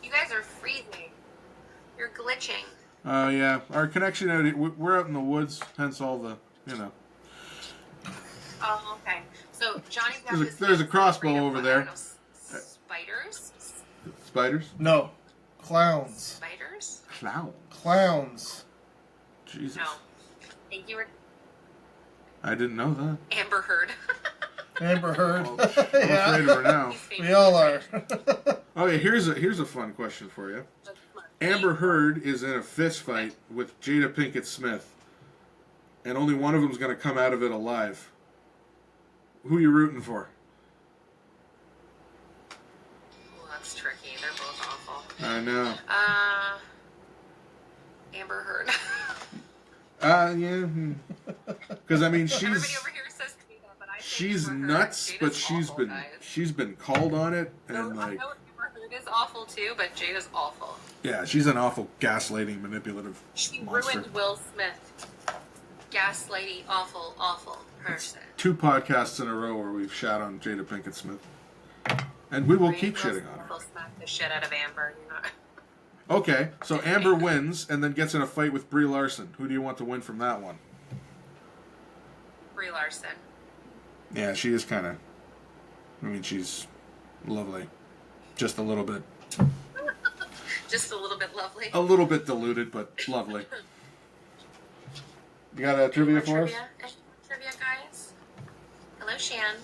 You guys are freezing. You're glitching. Yeah. Our connection out here, we're out in the woods, hence all the, Oh, okay. So Johnny Depp is there's a crossbow afraid of over what? there. I don't know, spiders? Spiders? No. Clowns. Spiders? Clown. Clowns. Jesus. No. Thank you, I didn't know that. Amber Heard. Amber Heard. I'm afraid of her now. We all are. Okay, here's a fun question for you. Amber Heard is in a fist fight with Jada Pinkett Smith, and only one of them's going to come out of it alive. Who are you rooting for? Oh, that's tricky. They're both awful. I know. Amber Heard. Yeah. Because I mean, Everybody over here says Kavita, but I think she's Amber Heard. nuts, Jada's but awful, guys. she's been called on it, and I like, know Amber Heard is awful too, but Jada's awful. yeah, she's an awful gaslighting, manipulative She monster. ruined Will Smith. Gaslighty, awful, awful person. 2 podcasts in a row where we've shat on Jada Pinkett Smith, and we will keep Will shitting on her. Smith will smack the shit out of Amber. You know? Okay, so Amber wins and then gets in a fight with Brie Larson. Who do you want to win from that one? Brie Larson. Yeah, she is kind of. I mean, she's lovely, just a little bit, Just a little bit lovely. diluted, but lovely. You got a trivia for us? Any trivia, guys? Hello, Shan.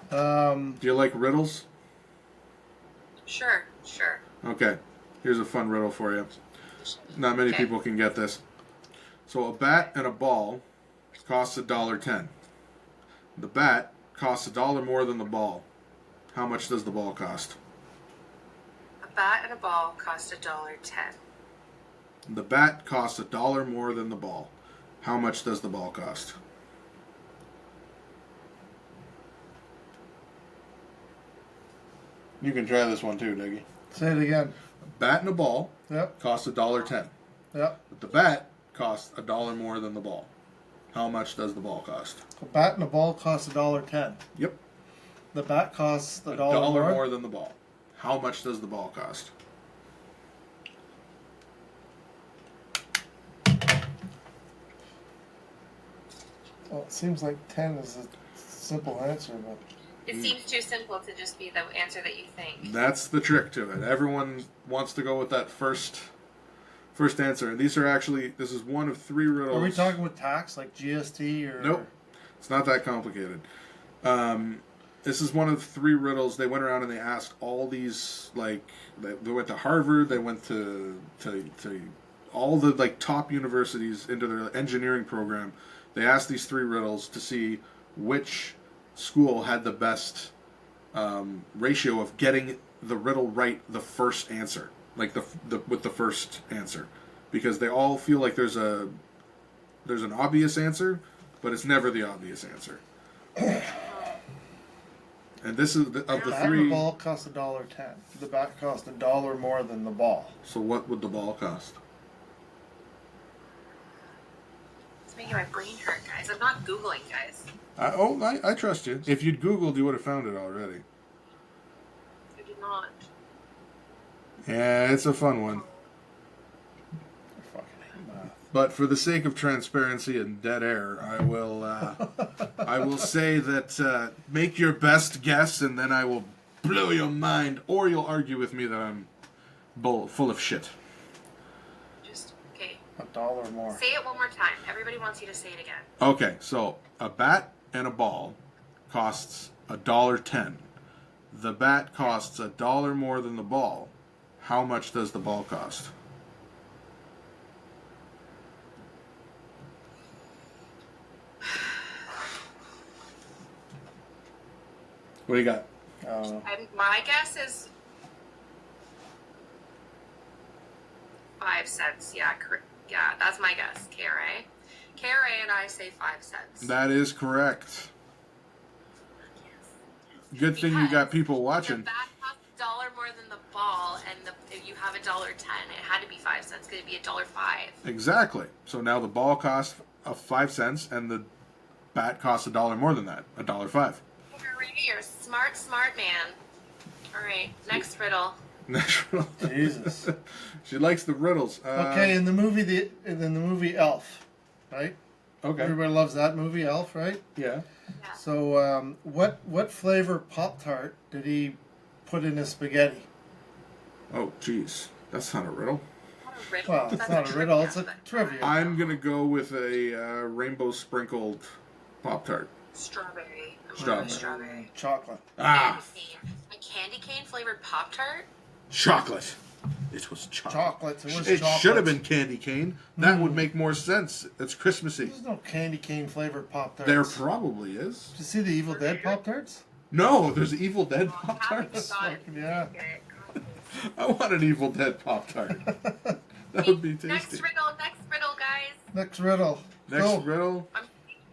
Do you like riddles? Sure. Okay, here's a fun riddle for you. Not many Okay. people can get this. So a bat and a ball costs $1.10. The bat costs $1 more than the ball. How much does the ball cost? A bat and a ball cost $1.10. The bat costs $1 more than the ball. How much does the ball cost? You can try this one too, Dougie. Say it again. A bat and a ball Yep. costs $1.10. Yep. But the bat costs $1 more than the ball. How much does the ball cost? A bat and a ball costs $1.10. Yep. The bat costs the $1 dollar more than the ball. How much does the ball cost? Well, it seems like 10 is a simple answer, but It seems too simple to just be the answer that you think. That's the trick to it. Everyone wants to go with that first answer. And these are actually, this is one of 3 riddles. are we talking with tax like GST or? Nope. It's not that complicated. This is one of 3 riddles. They went around and they asked all these, like, they went to Harvard, they went to all the, like, top universities into their engineering program. They asked these 3 riddles to see which school had the best ratio of getting the riddle right the first answer, like with the first answer, because they all feel like there's an obvious answer, but it's never the obvious answer. And this is of the The bat and 3. the ball costs $1.10. The bat costs $1 more than the ball. So what would the ball cost? It's making my brain hurt, guys. I'm not Googling, guys. I trust you. If you'd Googled, you would have found it already. I did not. Yeah, it's a fun one. I fucking hate math. But for the sake of transparency and dead air, I will say that make your best guess, and then I will blow your mind, or you'll argue with me that I'm full of shit. Just, okay. $1 more. Say it one more time. Everybody wants you to say it again. Okay, so a bat and a ball costs $1.10. The bat costs $1 more than the ball. how much does the ball cost? What do you got? My guess is 5 cents. Yeah, that's my guess. KRA. KRA and I say 5 cents. That is correct. Good thing you got people watching. The bat costs $1 more than the ball, and if you have $1.10, it had to be 5 cents. Could it be $1.05? Exactly. So now the ball costs 5 cents, and the bat costs $1 more than that, $1.05. You're a smart man. All right, next riddle. Next riddle. Jesus. She likes the riddles. Okay, in the movie Elf, right? Okay. Everybody loves that movie, Elf, right? Yeah. Yeah. So, what flavor Pop-Tart did he put in his spaghetti? Oh, jeez. That's not a riddle. Not a riddle. Well, it's That's not a riddle, it's a trivia. I'm going to go with a rainbow sprinkled Pop-Tart. Strawberry. Strawberry. Strawberry. Chocolate. Ah, A candy cane flavored Pop-Tart? chocolate. It was chocolate. Chocolates. It was It chocolates. should have been candy cane. That would make more sense. It's Christmassy. There's no candy cane flavored Pop-Tarts. There probably is. Did you see the Evil Dead Pop-Tarts? No, there's Evil Dead Haven't Pop-Tarts. got it. Yeah. I want an Evil Dead Pop-Tart. That would be tasty. Next riddle, guys. Next riddle. Next Go. riddle. I'm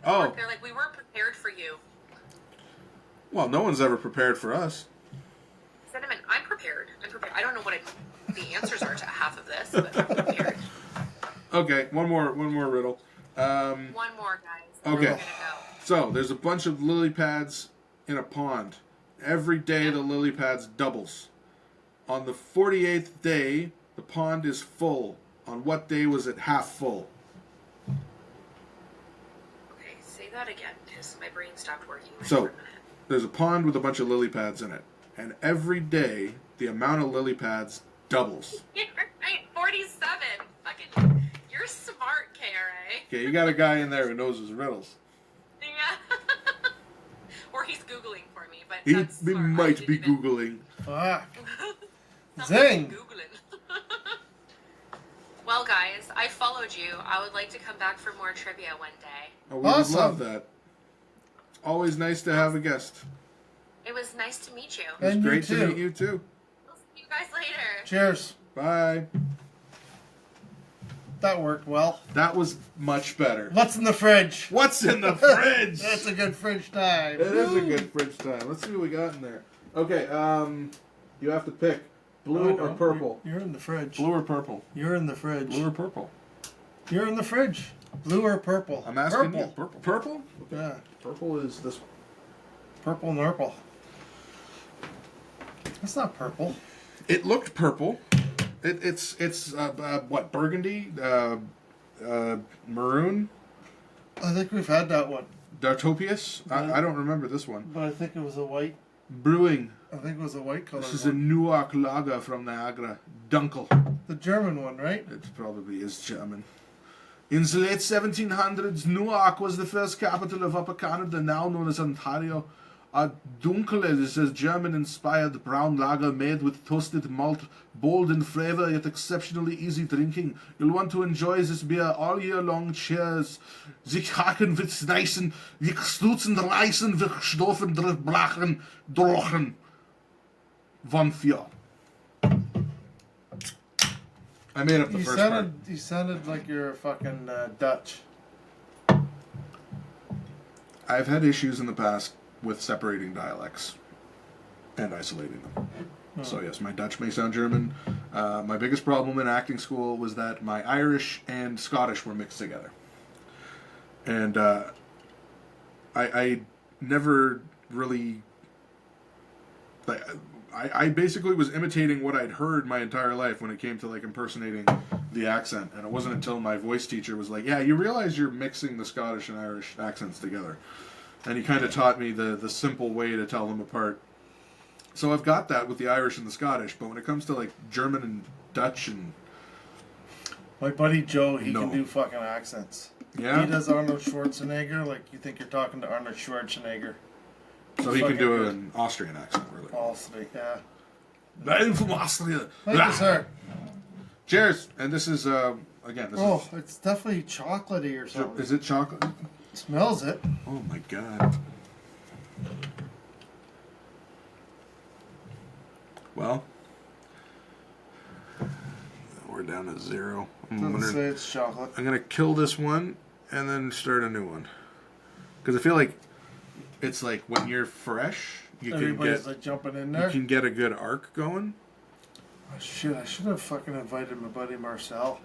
Oh. They're like, we weren't prepared for you. Well, no one's ever prepared for us. Cinnamon, I'm prepared. I don't know what the answers are to half of this, but I'm prepared. Okay, one more riddle. One more, guys. Okay. We're gonna go. So there's a bunch of lily pads in a pond. Every day the lily pads doubles. On the 48th day, the pond is full. On what day was it half full? Okay, say that again, because my brain stopped working there So- for a minute. There's a pond with a bunch of lily pads in it. And every day, the amount of lily pads doubles. You're right, 47. Fucking, you're smart, KRA. Okay, you got a guy in there who knows his riddles. Yeah. Or he's Googling for me, but He that's smart. I might be didn't- Googling. Fuck. Sounds Zing. like Googling. Well, guys, I followed you. I would like to come back for more trivia one day. Oh, we Awesome. would love that. Always nice to have a guest. It was nice to meet you. It was And you great to too. meet you too. We'll see you guys later. Cheers. Bye. That worked well. That was much better. What's in the fridge? What's in the fridge? That's a good fridge time. It is a good fridge time. Let's see what we got in there. Okay, you have to pick blue or purple. You're in the fridge. Blue or purple? You're in the fridge. Blue or purple? You're in the fridge. Blue or purple? I'm asking purple. you. Purple. Purple? Yeah. Purple is this one. Purple nurple. That's not purple. It looked purple. It's what, burgundy? Maroon? I think we've had that one, Dartopius? I don't remember this one. but I think it was a white. Brewing. I think it was a white color. This is a one. Newark lager from Niagara. Dunkel. The German one, right? It probably is German. In the late 1700s, Newark was the first capital of Upper Canada, now known as Ontario. A Dunkel is a German-inspired brown lager made with toasted malt, bold in flavor yet exceptionally easy drinking. You'll want to enjoy this beer all year long. Cheers. Sie haken with Sneisen, wir stutzen reißen, wir stoffen der Blachen, drochen. Von vier. I made up the first part. You sounded like you're fucking Dutch. I've had issues in the past with separating dialects and isolating them. So yes, my Dutch may sound German. My biggest problem in acting school was that my Irish and Scottish were mixed together. And I never really... I basically was imitating what I'd heard my entire life when it came to like impersonating the accent. And it wasn't until my voice teacher was like, yeah, you realize you're mixing the Scottish and Irish accents together. And he kind of taught me the simple way to tell them apart. So I've got that with the Irish and the Scottish, but when it comes to like German and Dutch and... My buddy Joe, he No. can do fucking accents. Yeah? He does Arnold Schwarzenegger like you think you're talking to Arnold Schwarzenegger. So he can fucking do good. an Austrian accent, really. Falsely, yeah. I'm from Austria. Thank you, sir. Cheers. And this is, again, this Oh, it's definitely chocolatey or is... something. Is it chocolate? Smells it. Oh, my God. Well, we're down to 0. Doesn't say it's chocolate. I'm going to kill this one and then start a new one. Because I feel like it's like when you're fresh, Everybody's like jumping in you there. can get a good arc going. Oh, shit, I should have fucking invited my buddy Marcel.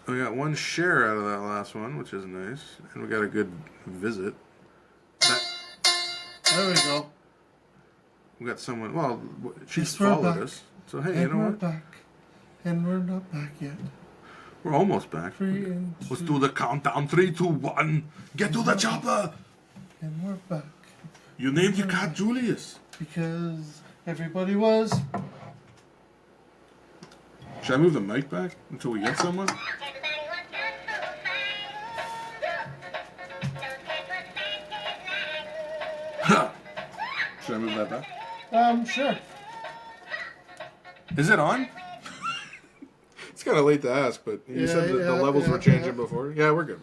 We got one share out of that last one, which is nice. And we got a good visit. There we go. We got someone, well, she's Yes, we're followed back. us. So, hey, And you know we're what? back. And we're not back yet. We're almost back. 3 and Let's 2. do the countdown. 3, 2, 1. Get to the chopper. And we're back. You named your cat Julius. Because everybody was. Should I move the mic back until we get someone? Ha! Should I move that back? Sure. Is it on? It's kind of late to ask, but you said that the levels were changing before. Yeah, we're good.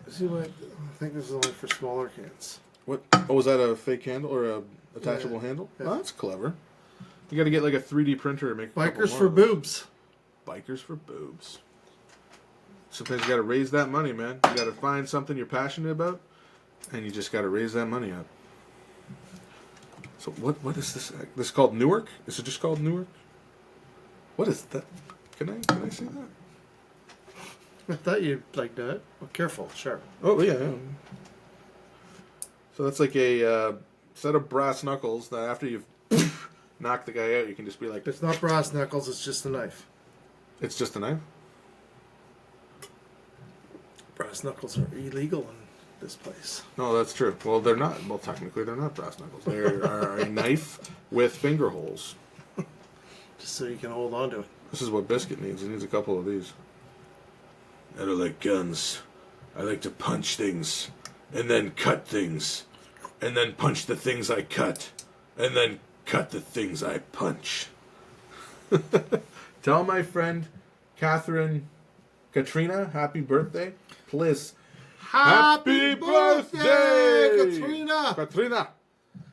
See what? I think this is only for smaller cans. What? Oh, was that a fake handle or a attachable handle? Yeah. Oh, that's clever. You got to get like a 3D printer and make a couple Bikers more for of those. boobs. Bikers for boobs. Sometimes you got to raise that money, man. You got to find something you're passionate about, and you just got to raise that money up. So what is this? This is called Newark? Is it just called Newark? What is that? Can I say that? I thought you'd like that. Well, careful, sure. Oh yeah. So that's like a set of brass knuckles that after you've knocked the guy out, you can just be like, It's not brass knuckles, it's just a knife. it's just a knife. Brass knuckles are illegal in this place. No, that's true. Well, they're not. Well, technically, they're not brass knuckles. They are a knife with finger holes. Just so you can hold on to it. This is what Biscuit needs. He needs a couple of these. I don't like guns. I like to punch things, and then cut things, and then punch the things I cut, and then cut the things I punch. Tell my friend Katrina, happy birthday. Please. Happy birthday, Katrina! Katrina!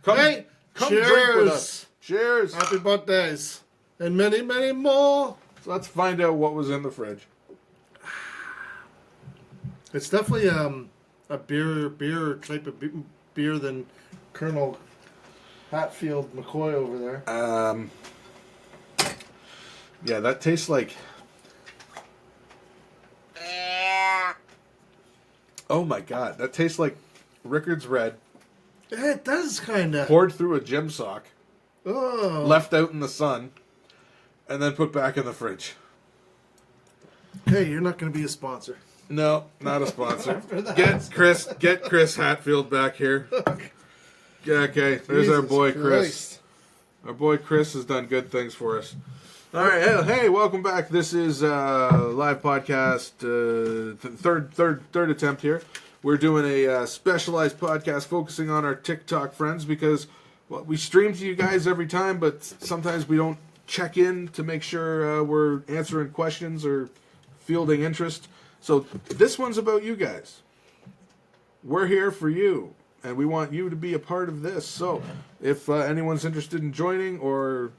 Come, Hey, come cheers! drink with us. Cheers! Happy birthdays. And many, many more. So let's find out what was in the fridge. It's definitely a beer type of beer than Colonel Hatfield McCoy over there. Yeah, that tastes like... Oh my god, that tastes like Rickard's Red, Yeah, it does kind of. poured through a gym sock, Oh. left out in the sun, and then put back in the fridge. Hey, you're not going to be a sponsor. No, not a sponsor. For that. Get Chris Hatfield back here. Yeah, okay, there's our Jesus boy Chris. Christ. Our boy Chris has done good things for us. All right, hey, welcome back. This is live podcast, third attempt here. We're doing a specialized podcast focusing on our TikTok friends because we stream to you guys every time, but sometimes we don't check in to make sure we're answering questions or fielding interest. So this one's about you guys. We're here for you, and we want you to be a part of this. So if anyone's interested in joining or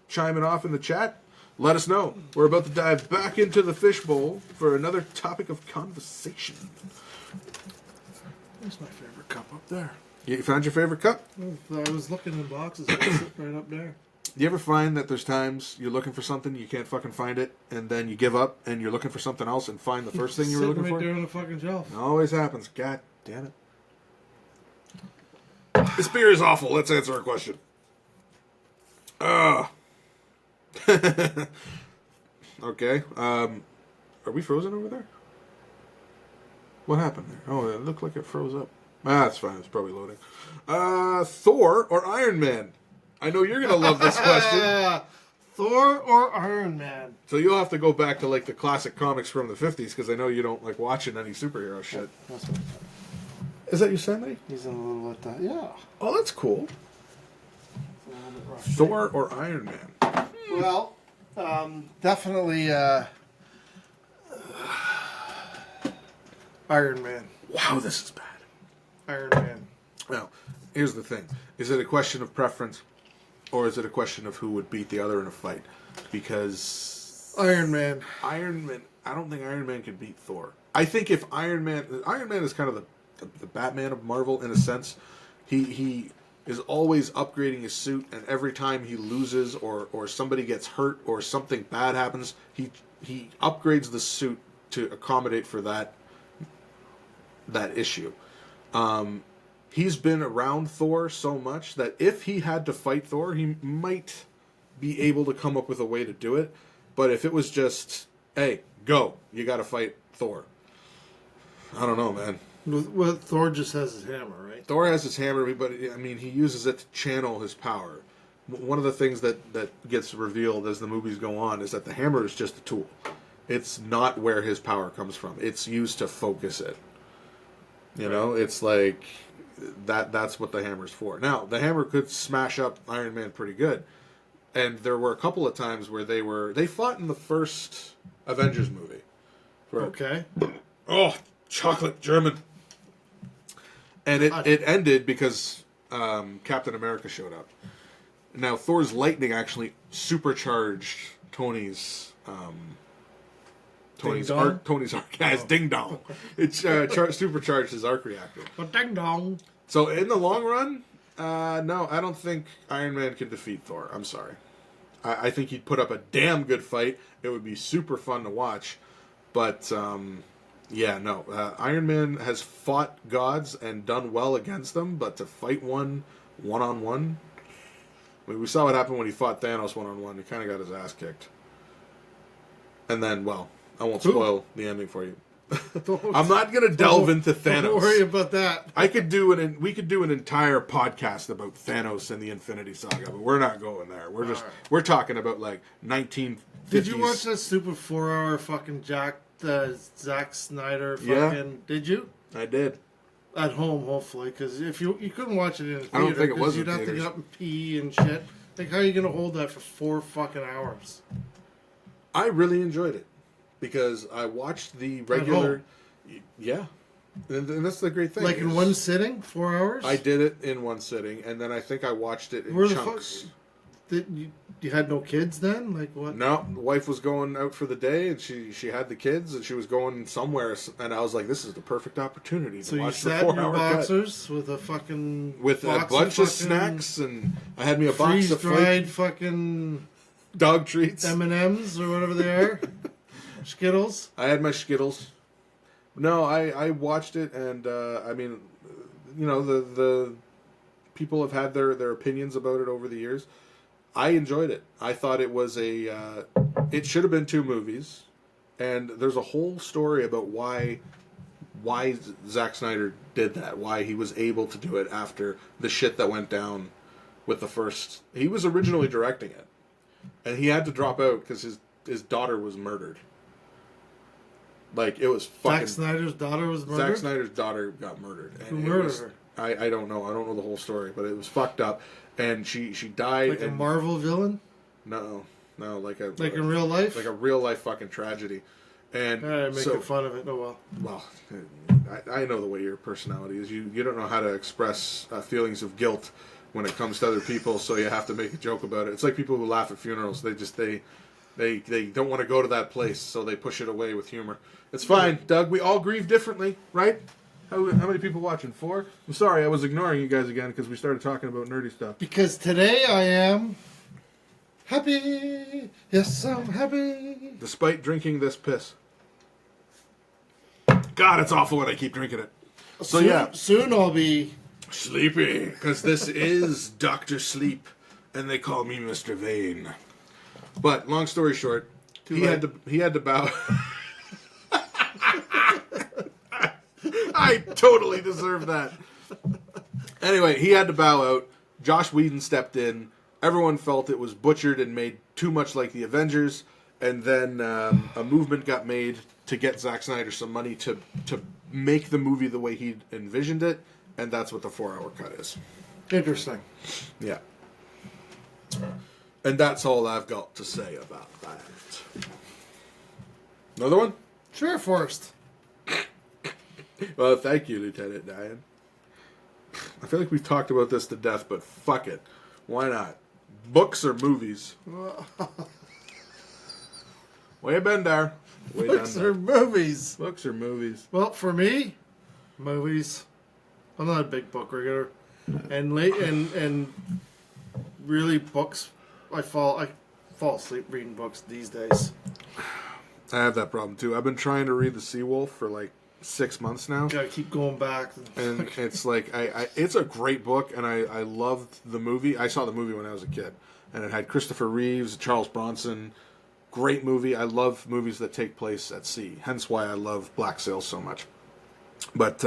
chiming off in the chat, let us know. We're about to dive back into the fishbowl for another topic of conversation. There's my favorite cup up there. You found your favorite cup? I was looking in boxes. It's sitting right up there. You ever find that there's times you're looking for something, you can't fucking find it, and then you give up and you're looking for something else and find the first thing you were Sitting looking right for? there on the fucking shelf. It always happens. God damn it. This beer is awful. Let's answer a question. Okay. Are we frozen over there? What happened there? Oh, it looked like it froze up. That's fine. It's probably loading. Thor or Iron Man? I know you're going to love this question. Thor or Iron Man? So you'll have to go back to like the classic comics from the 50s because I know you don't like watching any superhero shit. That's what Is that your Sunday? he's in a little bit. Yeah. Oh, that's cool. It's a little bit rough. Thor or Iron Man? Well, definitely Iron Man. Wow, this is bad. Iron Man. Now, here's the thing. Is it a question of preference, or is it a question of who would beat the other in a fight? Because Iron Man. I don't think Iron Man could beat Thor. I think if Iron Man is kind of the Batman of Marvel in a sense. He is always upgrading his suit, and every time he loses or somebody gets hurt or something bad happens, he upgrades the suit to accommodate for that issue. He's been around Thor so much that if he had to fight Thor, he might be able to come up with a way to do it. But if it was just, hey, go, you got to fight Thor. I don't know, man. Well, Thor just has his hammer, right? Thor has his hammer, but I mean, he uses it to channel his power. One of the things that gets revealed as the movies go on is that the hammer is just a tool. It's not where his power comes from. It's used to focus it. You know, it's like that's what the hammer's for. Now, the hammer could smash up Iron Man pretty good. And there were a couple of times where they fought in the first Avengers movie. Okay. Oh, chocolate German. And it ended because Captain America showed up. Now, Thor's lightning actually supercharged Tony's arc. Yeah, it's ding dong. It supercharged his arc reactor. Ding dong. So in the long run, no, I don't think Iron Man can defeat Thor. I'm sorry. I think he'd put up a damn good fight. It would be super fun to watch. But yeah, no. Iron Man has fought gods and done well against them, but to fight one-on-one, I mean, we saw what happened when he fought Thanos one-on-one. He kind of got his ass kicked. And then, well, I won't spoil the ending for you. I'm not going to delve into Thanos. Don't worry about that. We could do an entire podcast about Thanos and the Infinity Saga, but we're not going there. We're talking about like 1950s. Did you watch that stupid 4-hour fucking Zack Snyder fucking? Yeah. Did you? I did. At home, hopefully, because if you couldn't watch it in a theater, I don't think it was you'd in have to theaters. get up and pee and shit. Like, how are you gonna hold that for 4 fucking hours? I really enjoyed it because I watched the regular. Yeah, and that's the great thing. Like in one sitting, 4 hours. I did it in one sitting, and then I think I watched it in Where the chunks. fuck? You had no kids then? Like what? No, the wife was going out for the day, and she had the kids, and she was going somewhere, and I was like, "This is the perfect opportunity So to you watch the sat in your 4-hour cut." boxers with a fucking With a box bunch of fucking snacks, and I had me a box of freeze-dried fucking dog treats. M&Ms or whatever they are, Skittles. I had my Skittles. No, I watched it, and I mean, you know, the people have had their opinions about it over the years. I enjoyed it. I thought it was it should have been 2 movies, and there's a whole story about why Zack Snyder did that, why he was able to do it after the shit that went down with the first. He was originally directing it, and he had to drop out because his daughter was murdered. Like, it was fucking... Zack Snyder's daughter was murdered? Zack Snyder's daughter got murdered. Who murdered her? I don't know. I don't know the whole story, but it was fucked up. And she died. Like a Marvel villain? No, like in real life? Like a real life fucking tragedy. And making fun of it. Oh well, I know the way your personality is. You don't know how to express feelings of guilt when it comes to other people, so you have to make a joke about it. It's like people who laugh at funerals. They don't want to go to that place, so they push it away with humor. It's fine, Doug. We all grieve differently, right? How many people watching? 4? I'm sorry, I was ignoring you guys again because we started talking about nerdy stuff. Because today I am happy. Yes, I'm happy. Despite drinking this piss. God, it's awful when I keep drinking it. So Soon I'll be... sleepy. Because this is Dr. Sleep, and they call me Mr. Vane. But, long story short, he had to bow... I totally deserve that. Anyway, he had to bow out. Joss Whedon stepped in. Everyone felt it was butchered and made too much like the Avengers. And then a movement got made to get Zack Snyder some money to make the movie the way he envisioned it. And that's what the 4-hour cut is. Interesting. Yeah. And that's all I've got to say about that. Another one? Sure, Forrest. Well, thank you, Lieutenant Diane. I feel like we've talked about this to death, but fuck it. Why not? Books or movies? Way been there. Way Books done or there. movies? Books or movies? Well, for me, movies. I'm not a big book reader, and and really books. I fall asleep reading books these days. I have that problem too. I've been trying to read The Seawolf for like 6 months now. Gotta keep going back. And it's like it's a great book, and I loved the movie. I saw the movie when I was a kid, and it had Christopher Reeves, Charles Bronson. Great movie. I love movies that take place at sea. Hence why I love Black Sails so much. But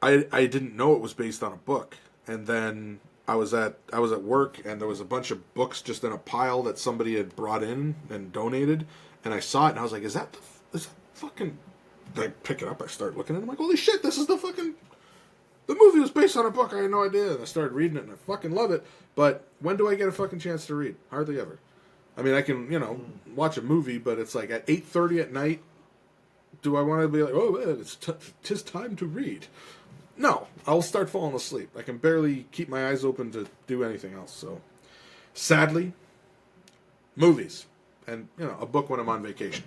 I didn't know it was based on a book, and then I was at work, and there was a bunch of books just in a pile that somebody had brought in and donated, and I saw it, and I was like, is that fucking? I pick it up, I start looking at it, I'm like, holy shit, this is the movie was based on a book, I had no idea, and I started reading it, and I fucking love it, but when do I get a fucking chance to read? Hardly ever. I mean, I can, watch a movie, but it's like at 8:30 at night, do I want to be like, oh, tis time to read? No, I'll start falling asleep. I can barely keep my eyes open to do anything else, so sadly, movies, and, a book when I'm on vacation,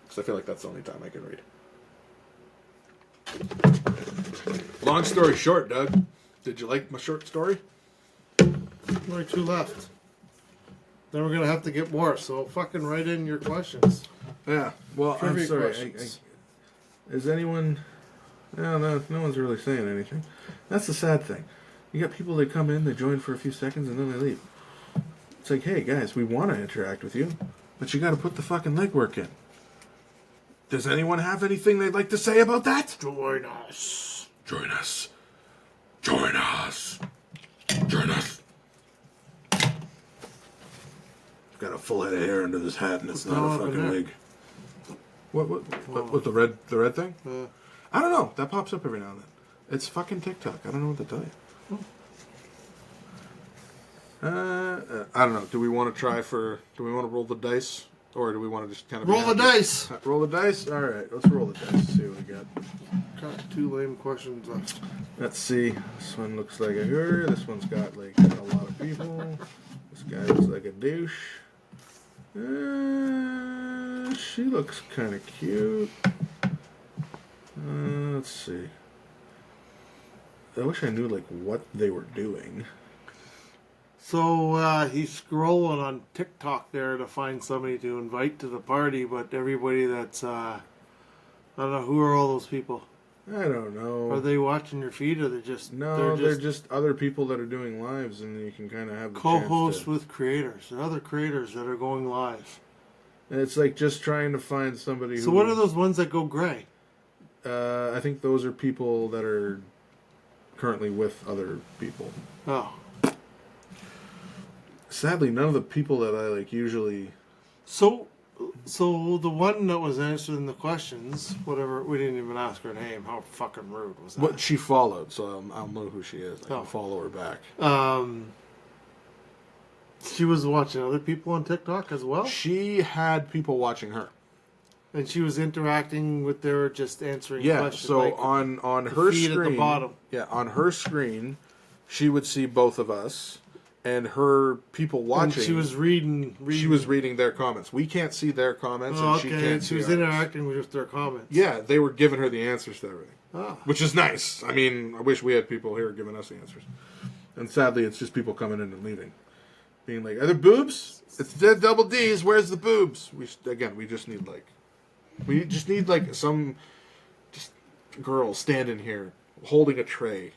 because I feel like that's the only time I can read. Long story short, Doug, did you like my short story? Only 2 left. Then we're gonna have to get more. So fucking write in your questions. Yeah. Well, Trivia I'm sorry. questions. Is anyone? No one's really saying anything. That's the sad thing. You got people that come in, they join for a few seconds, and then they leave. It's like, hey guys, we want to interact with you, but you got to put the fucking legwork in. Does anyone have anything they'd like to say about that? Join us. Join us. Join us. Join us. Got a full head of hair under this hat, and it's not a fucking wig. What the red thing? I don't know. That pops up every now and then. It's fucking TikTok. I don't know what to tell you. I don't know. Do we want to roll the dice? Or do we want to just kind of... Roll the dice! Roll the dice? Alright, let's roll the dice. See what we got. Got 2 lame questions left. Let's see. This one looks like a her. This one's got like a lot of people. This guy looks like a douche. She looks kind of cute. Let's see. I wish I knew like what they were doing. So he's scrolling on TikTok there to find somebody to invite to the party, but everybody that's I don't know, who are all those people? I don't know. Are they watching your feed, or they're just they're just other people that are doing lives, and you can kind of have the co-host chance to... with creators and other creators that are going live. And it's like just trying to find somebody. So what are those ones that go gray? I think those are people that are currently with other people. Oh. Sadly, none of the people that I like usually... So the one that was answering the questions, whatever, we didn't even ask her name. How fucking rude was that? What she followed, so I'll know who she is. I can follow her back. She was watching other people on TikTok as well? She had people watching her. And she was interacting with their just answering questions. So like on her feed screen... at the bottom. Yeah, on her screen, she would see both of us, and her people watching... And she was reading... She was reading their comments. We can't see their comments, Oh, and she can't see She was ours. interacting with their comments. Yeah, they were giving her the answers to everything. Ah. Which is nice. I mean, I wish we had people here giving us the answers. And sadly, it's just people coming in and leaving. Being like, are there boobs? It's dead double D's. Where's the boobs? We just need some just girl standing here holding a tray.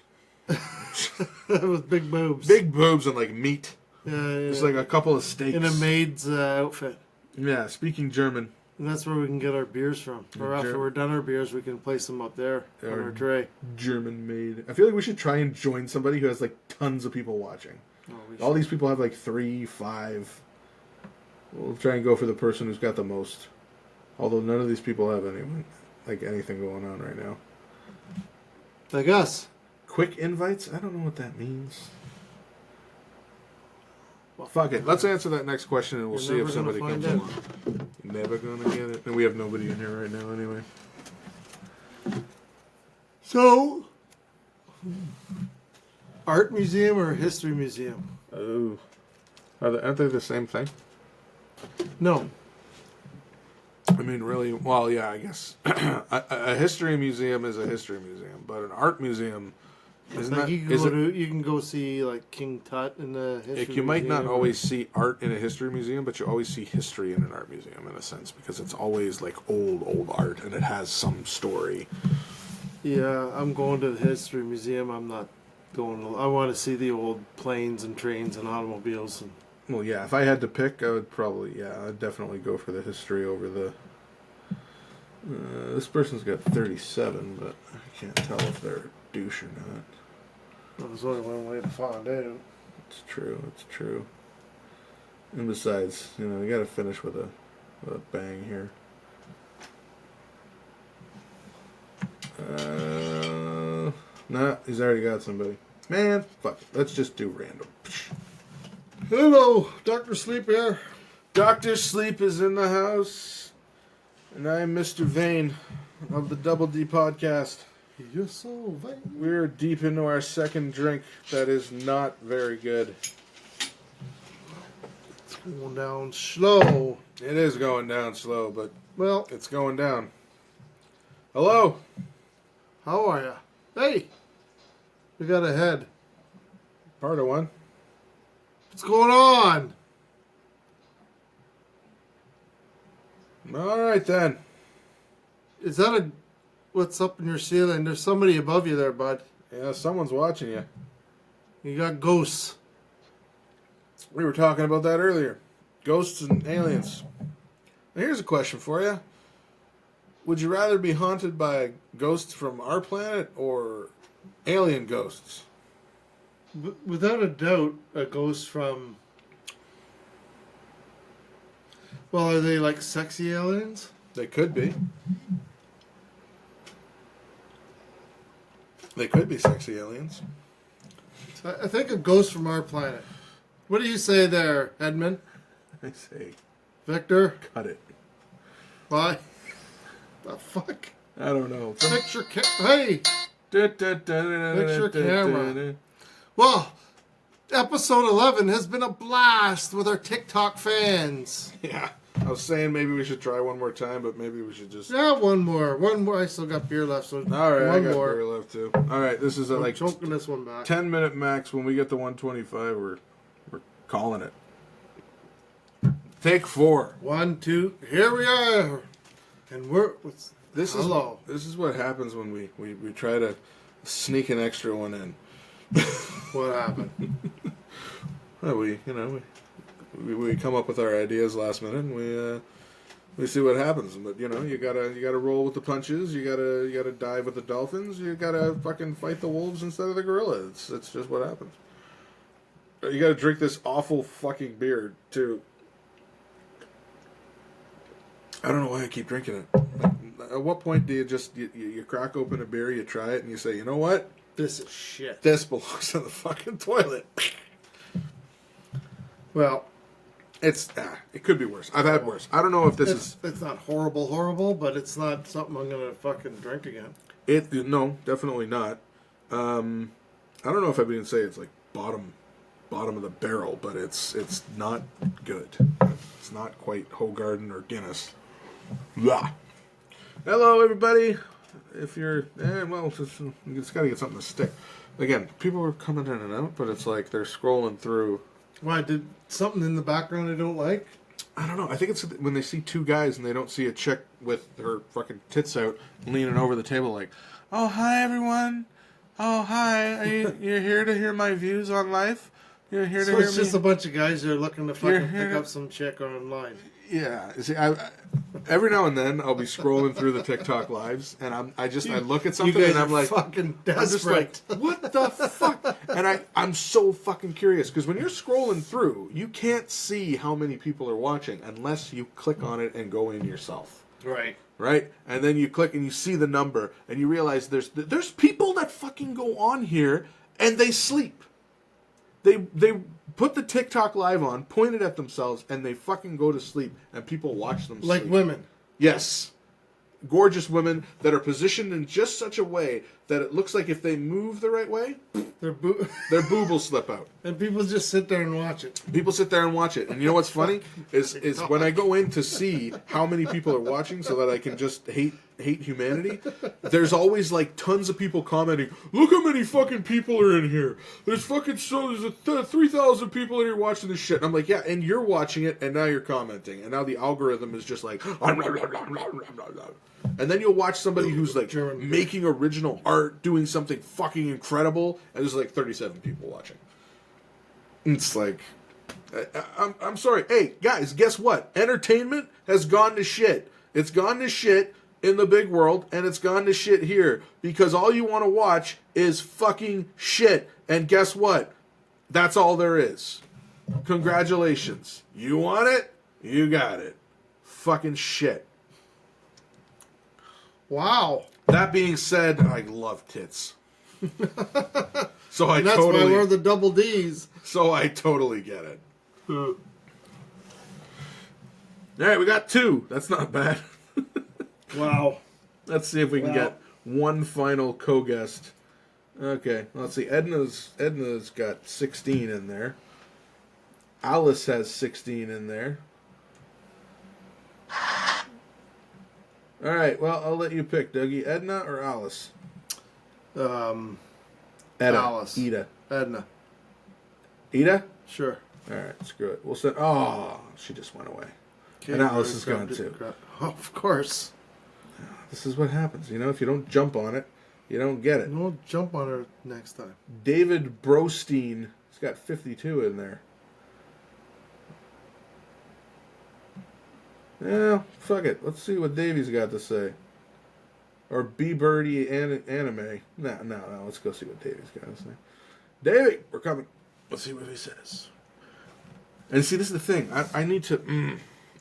With big boobs. Big boobs and like meat. Yeah. Just like a couple of steaks. In a maid's outfit. Yeah, speaking German. And that's where we can get our beers from. Or after we're done our beers, we can place them up there on our tray. German maid. I feel like we should try and join somebody who has like tons of people watching. All these people have like 3, 5. We'll try and go for the person who's got the most. Although none of these people have anything going on right now. Like us. Quick invites? I don't know what that means. Fuck it. Let's answer that next question, and we'll see You're if never somebody gonna comes find along. Never gonna get it. And we have nobody in here right now, anyway. So, art museum or history museum? Oh, aren't they the same thing? No. I mean, really? Well, yeah, I guess a history museum is a history museum, but an art museum isn't Like that? you can go see like King Tut in the history Like, you might not museum, always see art in a history museum, but you always see history in an art museum in a sense, because it's always like old art and it has some story. Yeah, I'm going to the history museum. I'm not going to, I want to see the old planes and trains and automobiles. And Well, yeah, if I had to pick, I would probably, I'd definitely go for the history over the. This person's got 37, but I can't tell if they're a douche or not. well, there's only one way to find out. It's true. And besides, you got to finish with a bang here. Nah, he's already got somebody. Man, fuck it. Let's just do random. Hello, Dr. Sleep here. Dr. Sleep is in the house, and I'm Mr. Vane of the Double D podcast. You're so vain. We're deep into our second drink that is not very good. It's going down slow. It is going down slow, but Well, it's going down. Hello. how are ya? Hey, we got a head. Part of one. What's going on? All right, then. Is that what's up in your ceiling? There's somebody above you there, bud. Yeah, someone's watching you. You got ghosts. We were talking about that earlier. Ghosts and aliens. Now, here's a question for you. Would you rather be haunted by ghosts from our planet or alien ghosts? Without a doubt, a ghost from... Well, are they like sexy aliens? They could be. They could be sexy aliens. I think a ghost from our planet. What do you say there, Edmund? I say, Victor? cut it. Why? The fuck? I don't know. Fix your Hey! Fix your camera. Well, episode 11 has been a blast with our TikTok fans. Yeah. I was saying maybe we should try one more time, but maybe we should just... Yeah, one more. I still got beer left, so All right, I one got more. beer left too. All right, this is a I'm choking this one back. 10-minute max. When we get to 125, we're calling it. Take 4. 1, 2, here we are. And hello. This is what happens when we try to sneak an extra one in. What happened? Well, we come up with our ideas last minute, and we see what happens. But you gotta roll with the punches. You gotta dive with the dolphins. You gotta fucking fight the wolves instead of the gorilla. It's just what happens. You gotta drink this awful fucking beer too. I don't know why I keep drinking it. At what point do you just you crack open a beer, you try it, and you say, you know what? This is shit. This belongs in the fucking toilet. Well, It could be worse. I've had worse. I don't know if this is... It's not horrible, but it's not something I'm going to fucking drink again. No, definitely not. I don't know if I'd even say it's like bottom of the barrel, but it's not good. It's not quite Hoegaarden or Guinness. Blah. Hello, everybody. If you're... you just got to get something to stick. Again, people are coming in and out, but it's like they're scrolling through... Why, did something in the background I don't like? I don't know. I think it's when they see two guys and they don't see a chick with her fucking tits out leaning over the table like, oh, hi, everyone. Oh, hi. You're here to hear my views on life? You're here to hear me? It's just a bunch of guys that are looking to fucking pick up some chick online. Yeah. See, every now and then I'll be scrolling through the TikTok lives and I look at something and I'm like, fucking I'm just desperate. like, what the fuck? And I'm so fucking curious because when you're scrolling through, you can't see how many people are watching unless you click on it and go in yourself. Right. Right? And then you click and you see the number and you realize there's people that fucking go on here and they sleep. They put the TikTok live on, point it at themselves, and they fucking go to sleep, and people watch them Like sleep. women. Yes. Gorgeous women that are positioned in just such a way that it looks like if they move the right way, their boob will slip out. And people just sit there and watch it. People sit there and watch it. And you know what's funny? is when I go in to see how many people are watching so that I can just hate humanity, there's always like tons of people commenting, look how many fucking people are in here. There's 3,000 people in here watching this shit. And I'm like, yeah, and you're watching it and now you're commenting. And now the algorithm is just like, and then you'll watch somebody who's like making original art, doing something fucking incredible, and there's like 37 people watching. It's like, I'm sorry. Hey, guys, guess what? Entertainment has gone to shit. It's gone to shit in the big world, and it's gone to shit here. Because all you want to watch is fucking shit. And guess what? That's all there is. Congratulations. You want it? You got it. Fucking shit. Wow. That being said, I love tits. So And that's why we're the double D's. So I totally get it. All right, we got 2. That's not bad. Wow. Let's see if we can get one final co-guest. Okay, let's see. Edna's got 16 in there. Alice has 16 in there. All right, well, I'll let you pick, Dougie. Edna or Alice? Edna. Alice. Edna. Ida? Sure. All right, screw it. We'll send. Oh, she just went away. And Alice is gone too. Oh, of course. This is what happens. You know, if you don't jump on it, you don't get it. We'll jump on her next time. David Bronstein. He's got 52 in there. Yeah, fuck it. Let's see what Davey's got to say. Or B Birdie anime. No. Let's go see what Davey's got to say. Davey, we're coming. Let's see what he says. And see, this is the thing. I need to.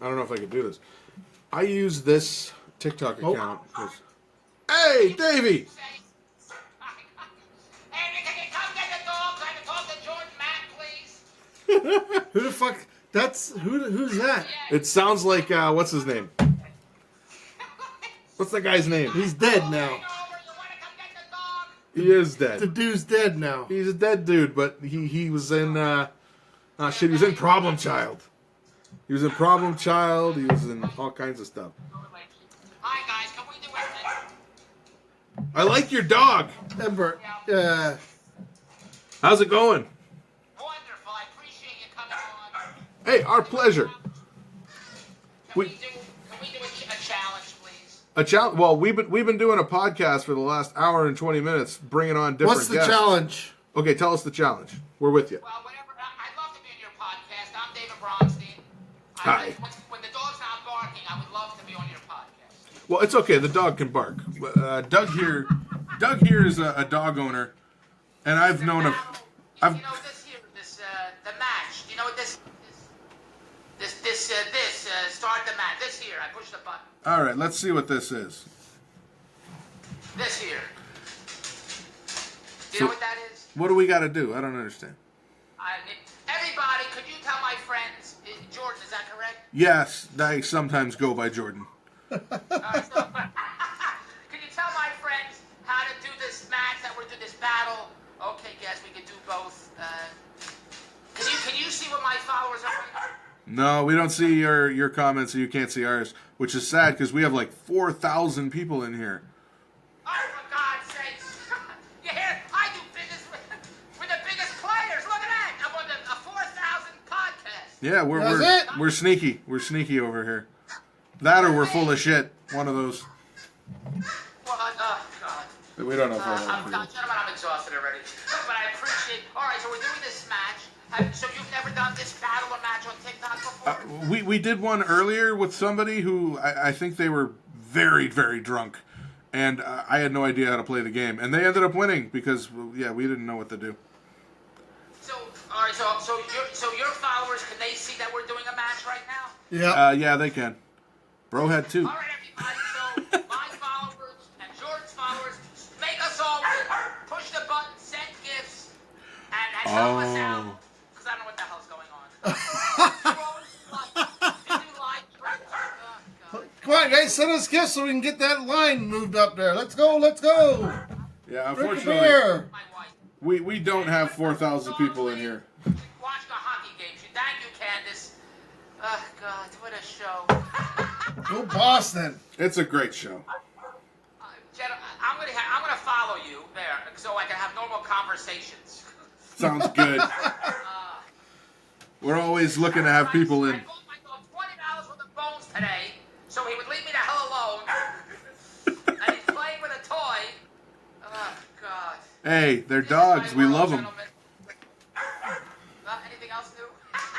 I don't know if I can do this. I use this TikTok account. Hey, Davey! Henry, can you come get the dog? Can I talk to Jordan Matt, please? Who the fuck? That's who's that? It sounds like what's his name? What's that guy's name? He's dead now. You wanna come get the dog? He is The dead. dude's dead now. He's a dead dude, but he was in he was in Problem Child. He was in Problem Child. He was in all kinds of stuff. Hi guys, can we do it? I like your dog. Ember. How's it going? Wonderful. I appreciate you coming on. Hey, our pleasure. Can we do a challenge, please? A challenge. Well, we've been doing a podcast for the last hour and 20 minutes, bringing on different What's the guests. challenge? Okay, tell us the challenge. We're with you. Well, whatever. I'd love to be on your podcast. I'm David Bronstein. Hi. When the dog's not barking, I would love to be on your podcast. Well, it's okay. The dog can bark. Doug here is a dog owner, and I've known him. You know this here, the match. You know what this start the match. This here, I push the button. All right, let's see what this is. This here. Do you know what that is? What do we got to do? I don't understand. Everybody, could you tell my friends, Jordan, is that correct? Yes, I sometimes go by Jordan. Can you tell my friends how to do this match, that we're doing this battle? Okay, guess we can do both. Can you see what my followers are? No, we don't see your comments, and you can't see ours, which is sad because we have like 4,000 people in here. Oh, for God's sakes. You hear? I do business with the biggest players. Look at that. I'm on a 4,000 podcast. Yeah, we're sneaky. We're sneaky over here. That or we're full of shit. One of those. Well, oh, God. We don't know if Gentlemen, I'm exhausted already. But I appreciate. All right, so we're doing this match. So you've never done this battle or match on TikTok before? we did one earlier with somebody who I think they were very, very drunk. And I had no idea how to play the game. And they ended up winning because, we didn't know what to do. So, all right, so your followers, can they see that we're doing a match right now? Yeah. Yeah, they can. Bro had 2. All right, everybody, so my followers and Jordan's followers, make us all win. Push the button, send gifts, and help us out. Come on, guys, send us gifts so we can get that line moved up there. Let's go, let's go. Yeah, Drink a unfortunately, beer. My wife. we don't have 4,000 people in here. Watch the hockey games. Thank you, Candace. Oh, God, what a show. Go Boston. It's a great show. Jen, I'm gonna follow you there so I can have normal conversations. Sounds good. We're always looking to have people in. I bought my dog $20 worth of bones today, so he would leave me the hell alone. And he's playing with a toy. Oh, God. Hey, they're This is dogs. my We world, love them. gentlemen. Anything else new?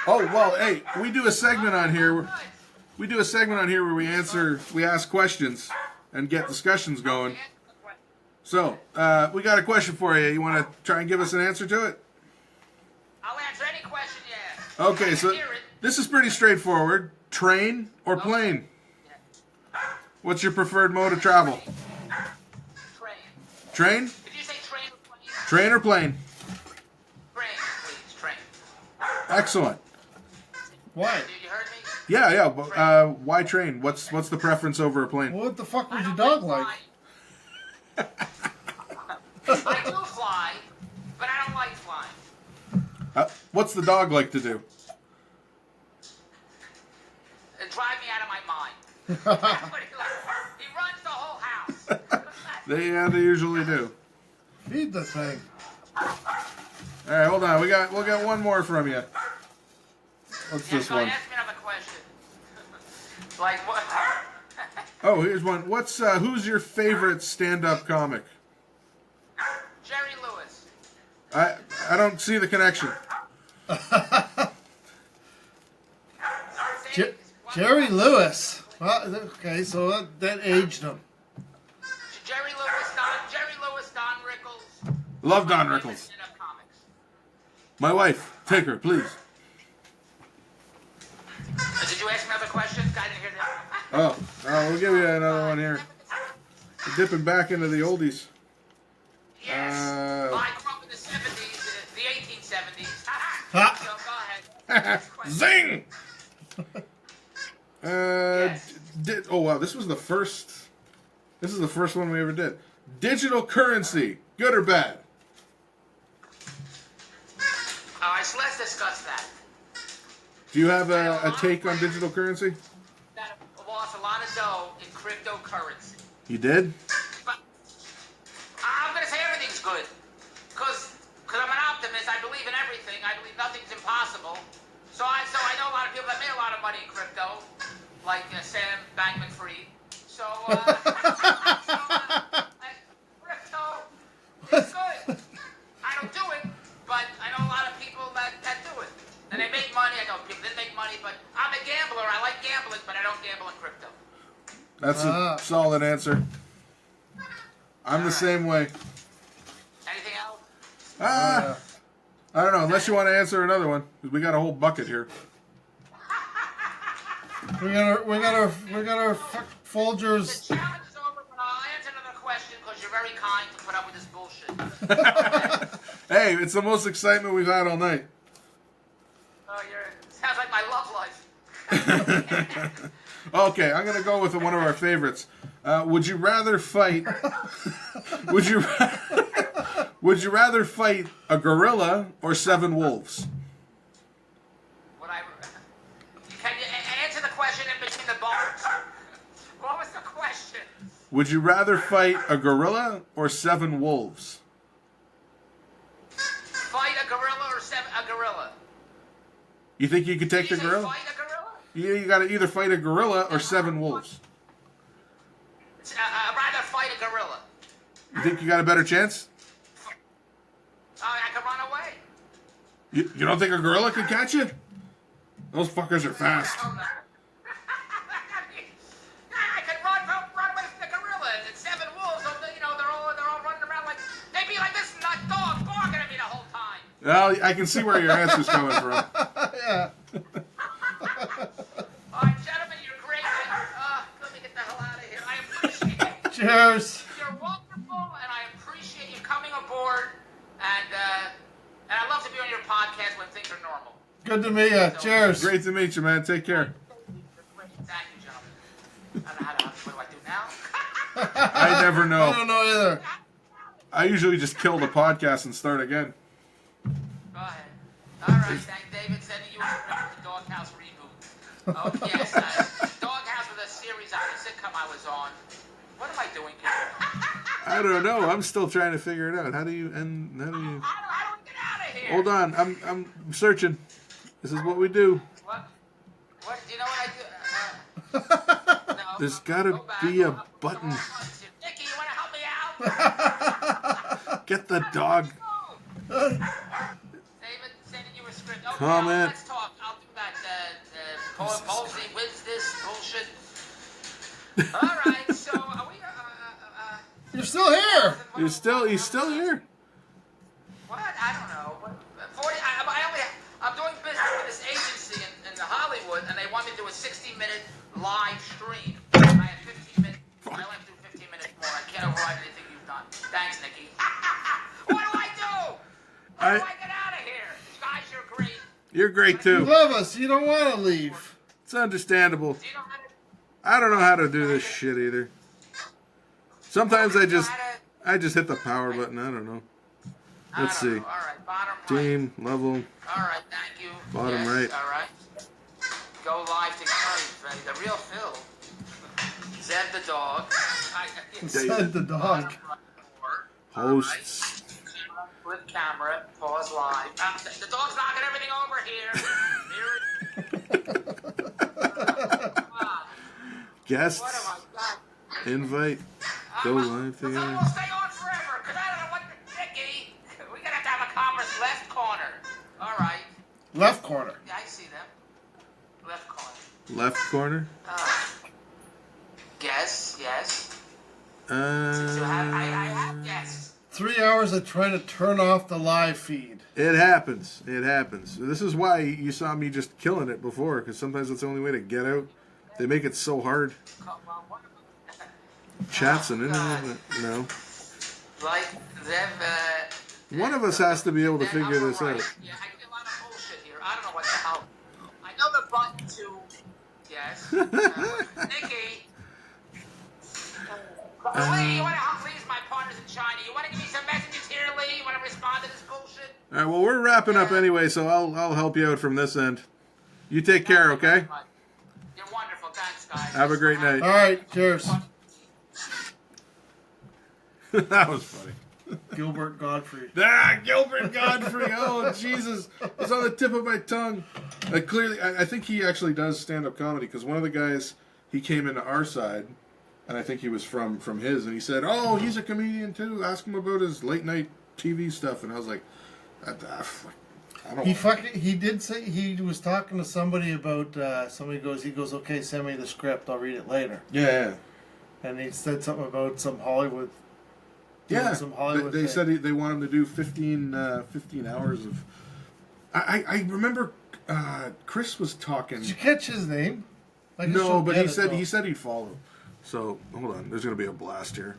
Oh well, hey, we do a segment on here. We do a segment on here where we ask questions and get discussions going. So, we got a question for you. You want to try and give us an answer to it? I'll answer any question you ask. Okay, so this is pretty straightforward. Train or plane? What's your preferred mode of travel? Train. Train? Did you say train or plane? Train or plane? Train, please. Train. Excellent. Why? Did you heard me? Yeah. But, why train? What's the preference over a plane? What the fuck was I your don't dog like? flying. I do fly, but I don't like flying. What's the dog like to do? It drives me out of my mind. That's what he likes. He runs the whole house. They usually do. Feed the thing. All right, hold on. We'll get one more from you. What's Yeah, this so one? ask me another question. Like what? Oh, here's one. Who's your favorite stand-up comic? Jerry Lewis. I don't see the connection. Jerry Lewis. Well, okay, so that aged him. Jerry Lewis, Don Rickles. Love Don My Rickles. favorite stand-up comics. My wife. Take her, please. Did you ask me another question? I didn't hear that. Oh, we'll give you another one here. We're dipping back into the oldies. Yes. Well, I grew up in the 70s, the 1870s. Ha. So go ahead. Next question. Zing! Yes. Oh wow, this is the first one we ever did. Digital currency, good or bad? All right, so let's discuss that. Do you have a take on digital currency? That lost a lot of dough in cryptocurrency. You did? But I'm going to say everything's good. Because I'm an optimist. I believe in everything. I believe nothing's impossible. So I know a lot of people that made a lot of money in crypto, like Sam Bankman-Fried. So, crypto is good. I don't do it, but I know a lot of people that do it. And they make money. I know people that make money, but I'm a gambler. I like gambling, but I don't gamble in crypto. That's a solid answer. I'm the same way. Anything else? I don't know, unless you want to answer another one, because we got a whole bucket here. We got our The Folgers. challenge is over, but I'll answer another question because you're very kind to put up with this bullshit. Hey, it's the most excitement we've had all night. Oh, sounds like my love life. Okay, I'm gonna go with one of our favorites. Would you rather fight? would you rather fight a gorilla or 7 wolves? Can you answer the question in between the bars? What was the question? Would you rather fight a gorilla or 7 wolves? Fight a gorilla or a gorilla? You think you could take the Did you say gorilla? fight a gorilla? Yeah, you gotta either fight a gorilla or 7 wolves. I'd rather fight a gorilla. You think you got a better chance? I can run away. You don't think a gorilla could catch you? Those fuckers are fast. I can run away from the gorilla. And 7 wolves, they're all running around like they'd be like this nut dog barking at me the whole time. Well, I can see where your answer's coming from. Yeah. All right, gentlemen, you're great. Let me get the hell out of here. I appreciate it. Cheers. You're wonderful, and I appreciate you coming aboard. And I love to be on your podcast when things are normal. Good to meet you. Cheers. Great to meet you, man. Take care. Thank you, gentlemen. What do I do now? I never I know. don't know either. I usually just kill the podcast and start again. Go ahead. All right, thank David said that you were the Doghouse reboot. Oh, yes. Doghouse was a series on a sitcom I was on. What am I doing here? I don't know. I'm still trying to figure it out. How do you end? How do you? How do we get out of here? Hold on. I'm searching. This is what we do. What? What? Do you know what I do? No. There's gotta Go back. be a button. Nikki, you want to help me out? Get the dog. David, sending you a script. Okay, Comment. Let's talk. I'll do that. Palsy wins this bullshit. All right, so are we? You're still here. He's still here. What? I don't know. I'm doing business with this agency in Hollywood, and they want me to do a 60-minute live stream. I have 15 minutes. I only have to do 15 minutes more. I can't override anything you've done. Thanks, Nikki. What do I do? How do I get out of here? Guys, you're great. You're great You too. love us. You don't want to leave. It's understandable. Do you know how to? I don't know how to do this shit either. Sometimes I just hit the power button. I don't know. Let's see. All right, bottom right. Team level. All right, thank you. Bottom Yes, right. All right. Go live to ready. The real Phil. Zed the dog. Said the dog. Bottom right corner. Hosts. Flip camera. Pause live. The dog's knocking everything over here. Come on. Guests. What have I got? Invite. Go live We'll together. stay on forever, because I don't know what Nikki. We're going to have to have a conference left corner. All right. Left corner. Yeah, I see them. Left corner. Left corner. Yes. So I have yes. 3 hours of trying to turn off the live feed. It happens. This is why you saw me just killing it before, because sometimes it's the only way to get out. They make it so hard. Chats and internet. No. Like them. One of us has to be able to figure this out. Yeah, I get a lot of bullshit here. I don't know what the hell. I know the button to. Yes. Nikki. Lee, you want to help Lee's my partners in China? You want to give me some messages here, Lee? You want to respond to this bullshit? All right. Well, we're wrapping up anyway, so I'll help you out from this end. You take care, okay? You're wonderful. Thanks, guys. Have a great night. All right, cheers. That was funny. Gilbert Godfrey. Gilbert Godfrey. Oh, Jesus. It's on the tip of my tongue. Clearly, I think he actually does stand-up comedy, because one of the guys, he came into our side, and I think he was from his, and he said, oh, he's a comedian too. Ask him about his late-night TV stuff. And I was like, I don't He did say he was talking to somebody about he goes, okay, send me the script, I'll read it later. Yeah. And he said something about some Hollywood. Yeah, Some Hollywood they thing. said they want him to do 15 hours of. I remember Chris was talking. Did you catch his name? I just No, don't but get he it, said though. he said he'd follow. So hold on, there's gonna be a blast here.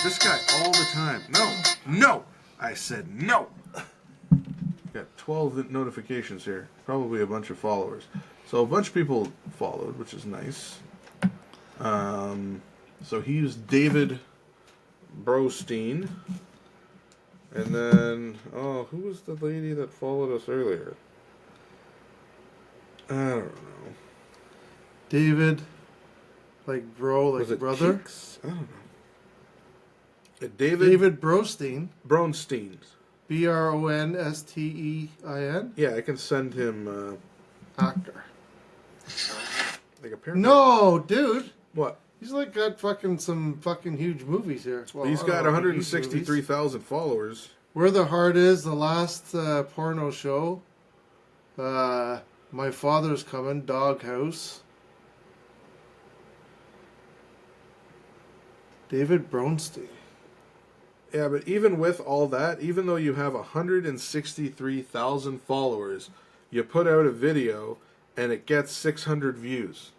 This guy all the time. No, I said no. Got 12 notifications here. Probably a bunch of followers. So a bunch of people followed, which is nice. So he's David Bronstein. And then, who was the lady that followed us earlier? I don't know. David, like bro, like Was it brother. Keeks? I don't know. David Bronstein. Bronstein. Bronstein. Yeah, I can send him. Actor. Like apparently. No, dude. What? He's like got some fucking huge movies here. Well, He's I got don't know, huge movies. 163,000 followers. Where the Heart Is, the last porno show. My Father's Coming, Doghouse. David Bronstein. Yeah, but even with all that, even though you have 163,000 followers, you put out a video and it gets 600 views.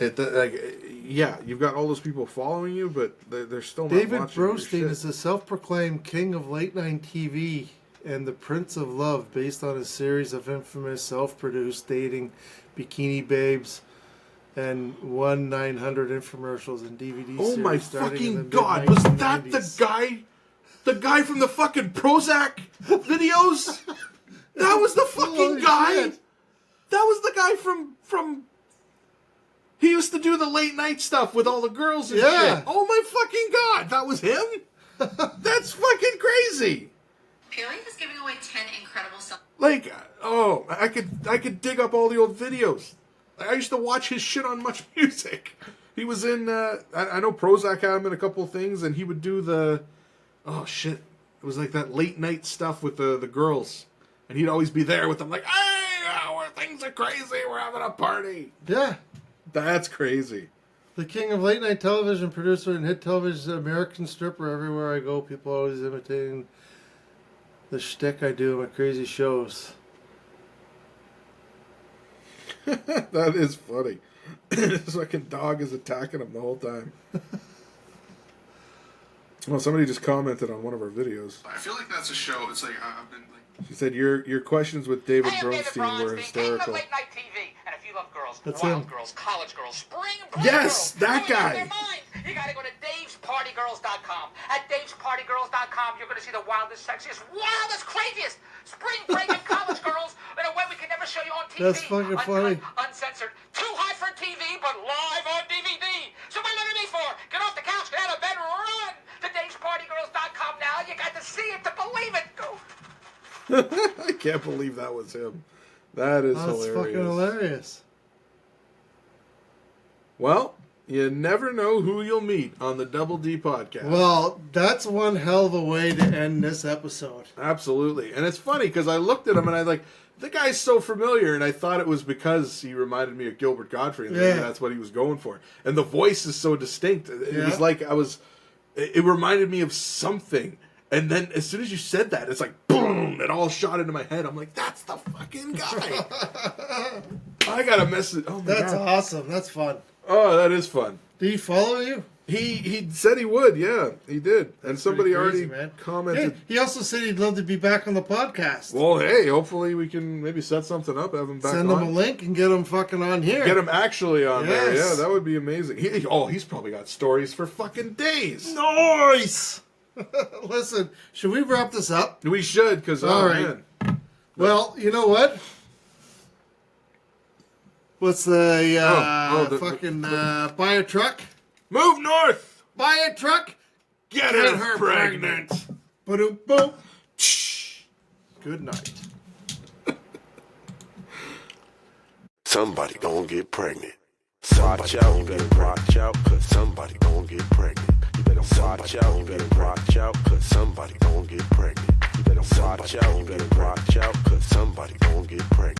Yeah, you've got all those people following you, but they're still not David watching your Bronstein shit. is a self-proclaimed king of late-night TV and The Prince of Love, based on a series of infamous self-produced dating bikini babes and 1-900 infomercials and DVD Oh series. my starting fucking in the god! Was that mid-1990s. the guy from the fucking Prozac videos? That was the fucking Holy guy. shit. That was the guy from. He used to do the late night stuff with all the girls and Yeah. shit. Oh my fucking god! That was him. That's fucking crazy. Period is giving away 10 incredible songs. Like, oh, I could dig up all the old videos. I used to watch his shit on Much Music. He was in, I know Prozac had him in a couple of things, and he would do oh shit, it was like that late night stuff with the girls. And he'd always be there with them like, hey, things are crazy, we're having a party. Yeah. That's crazy. The king of late night television, producer and hit television American stripper. Everywhere I go, people always imitating the shtick I do in my crazy shows. That is funny. This fucking dog is attacking him the whole time. Well, somebody just commented on one of our videos. I feel like that's a show. It's like I've been like. She said your questions with David Hey, I'm David Bronstein were Bronstein, king of hysterical. late night TV. And if you love girls, That's wild him. girls, college girls, spring break Yes, girls, that going out of guy. their minds, you gotta go to davespartygirls.com. At davespartygirls.com, you're gonna see the wildest, sexiest, wildest, craziest spring break and college girls in a way we can never show you on TV. That's fucking funny. Uncensored, too hot for TV, but live on DVD. So what are you looking at me for? Get off the couch, get out of bed, run to davespartygirls.com now. You got to see it to believe it. Go. I can't believe that was him. That is That's hilarious. fucking hilarious. Well, you never know who you'll meet on the Double D podcast. Well, that's one hell of a way to end this episode. Absolutely. And it's funny because I looked at him and I like, the guy's so familiar, and I thought it was because he reminded me of Gilbert Godfrey, and maybe that's what he was going for. And the voice is so distinct. It was like it reminded me of something. And then as soon as you said that, it's like, boom, it all shot into my head. I'm like, that's the fucking guy. I got a message. Oh, my That's God. awesome. That's fun. Oh, that is fun. Did he follow you? He said he would, yeah, he did. And somebody Pretty crazy, already man. commented. Yeah, he also said he'd love to be back on the podcast. Well, hey, hopefully we can maybe set something up, have him back Send on. him a link and get him fucking on here. Get him actually on there. Yes. Yeah, that would be amazing. He's probably got stories for fucking days. Nice! Listen, should we wrap this up? We should, because, All right. man. Well, you know what? What's the, buy a truck? Move north! Buy a truck? Get Get her her pregnant! Ba-doom, boom. Good night. Somebody gonna get pregnant. Watch out, you better watch out, cause somebody gonna get pregnant. You better watch out, you better watch out, cause somebody gonna get pregnant. You better watch out, you better watch out, cause somebody gonna get pregnant.